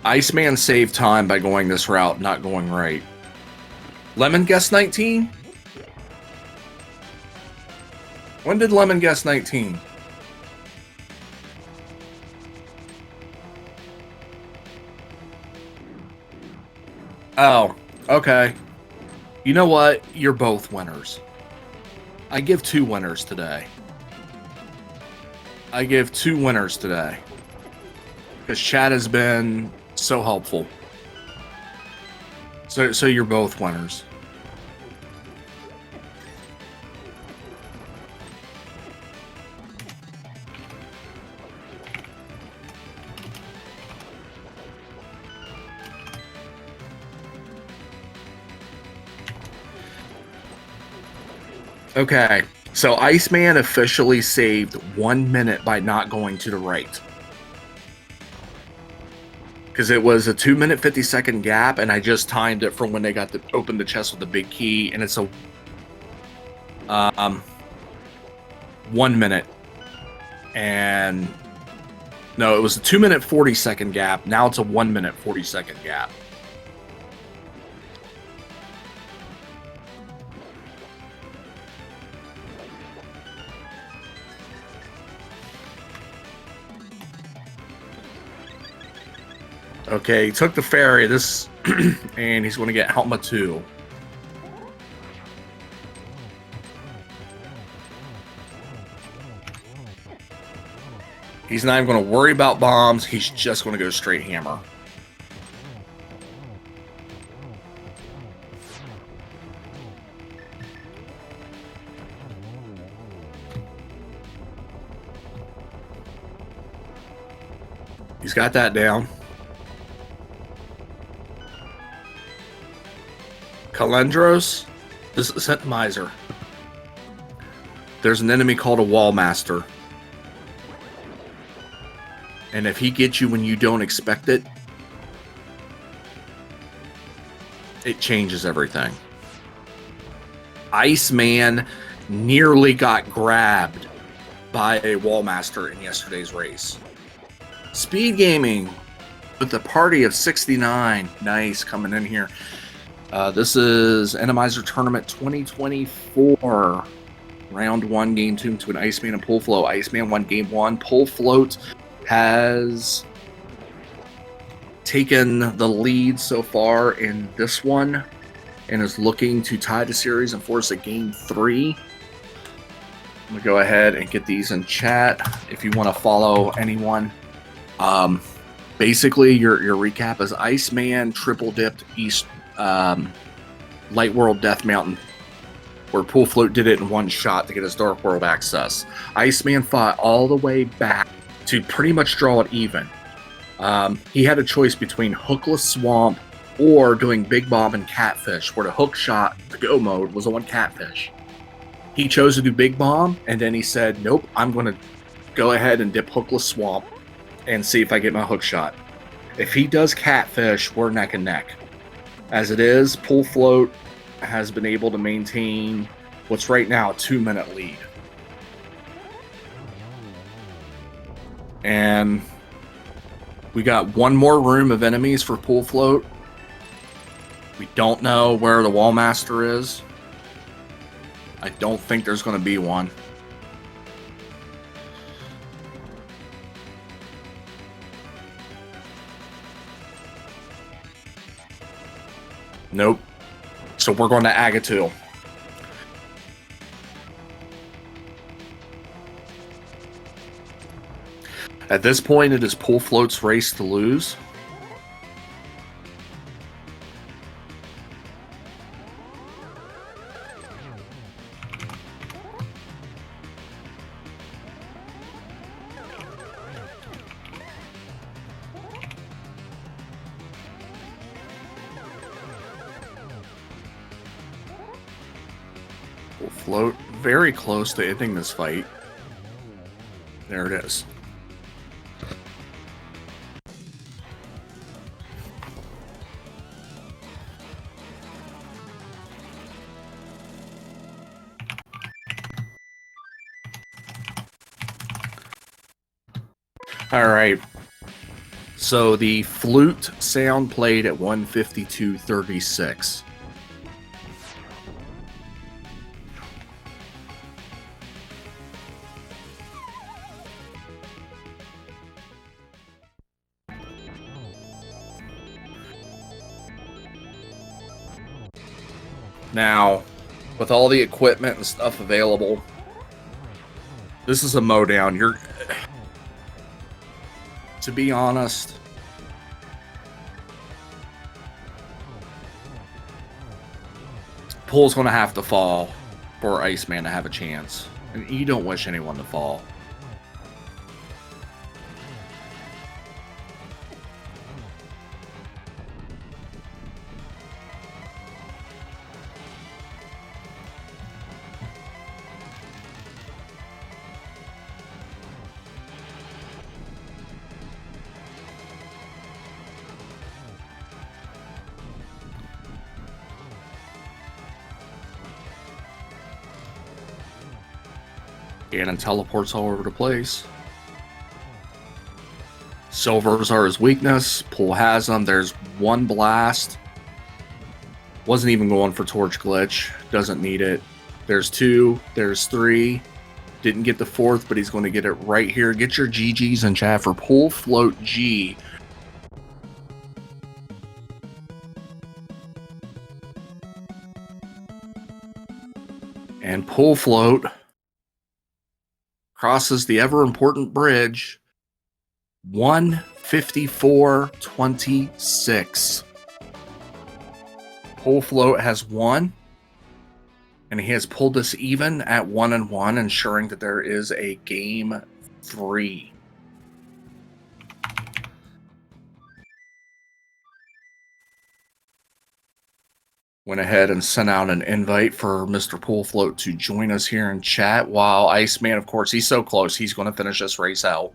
Iceman saved time by going this route, not going right. Lemon guess 19? When did Lemon guess 19? Oh, okay. You know what? You're both winners. I give 2 winners today. I give 2 winners today. Because chat has been so helpful. So you're both winners. Okay, so Iceman officially saved 1 minute by not going to the right. Because it was a 2-minute 50-second gap, and I just timed it from when they got to open the chest with the big key, and it's a 1 minute. And no, it was a 2-minute 40-second gap. Now it's a 1-minute 40-second gap. Okay, he took the ferry, this, and he's going to get Helma 2. He's not even going to worry about bombs, he's just going to go straight hammer. He's got that down. Kalendros, this is Enemizer. There's an enemy called a Wall Master. And if he gets you when you don't expect it, it changes everything. Iceman nearly got grabbed by a Wall Master in yesterday's race. SpeedGaming with a party of 69. Nice, coming in here. This is Enemizer Tournament 2024. Round 1, Game 2 to an Iceman and Pull Float. Iceman won Game 1. Pull Float has taken the lead so far in this one and is looking to tie the series and force a Game 3. I'm going to go ahead and get these in chat if you want to follow anyone. Basically, your recap is Iceman triple dipped East Light World Death Mountain, where Pull Float did it in one shot to get his Dark World access. Iceman fought all the way back to pretty much draw it even. He had a choice between Hookless Swamp or doing Big Bomb and Catfish, where the hook shot, the go mode, was on Catfish. He chose to do Big Bomb, and then he said, nope, I'm going to go ahead and dip Hookless Swamp and see if I get my hook shot. If he does Catfish, we're neck and neck. As it is, Pull Float has been able to maintain what's right now a 2-minute lead. And we got one more room of enemies for Pull Float. We don't know where the Wall Master is. I don't think there's going to be one. Nope. So we're going to Agatul. At this point, it is Pull Float's race to lose. Pull Float very close to ending this fight. There it is. All right. So the flute sound played at 152.36. Now, with all the equipment and stuff available, this is a mowdown. To be honest, Pool's going to have to fall for Iceman to have a chance. And you don't wish anyone to fall. Ganon teleports all over the place. Silvers are his weakness. Pool has them. There's one blast. Wasn't even going for Torch Glitch. Doesn't need it. There's two. There's three. Didn't get the fourth, but he's going to get it right here. Get your GGs in chat for Pool Float G. And Pool Float crosses the ever-important bridge. 154.26. Pool Float has won, and he has pulled us even at 1-1, ensuring that there is a game 3. Went ahead and sent out an invite for Mr. Pool Float to join us here in chat, while Iceman, of course, he's so close, he's going to finish this race out.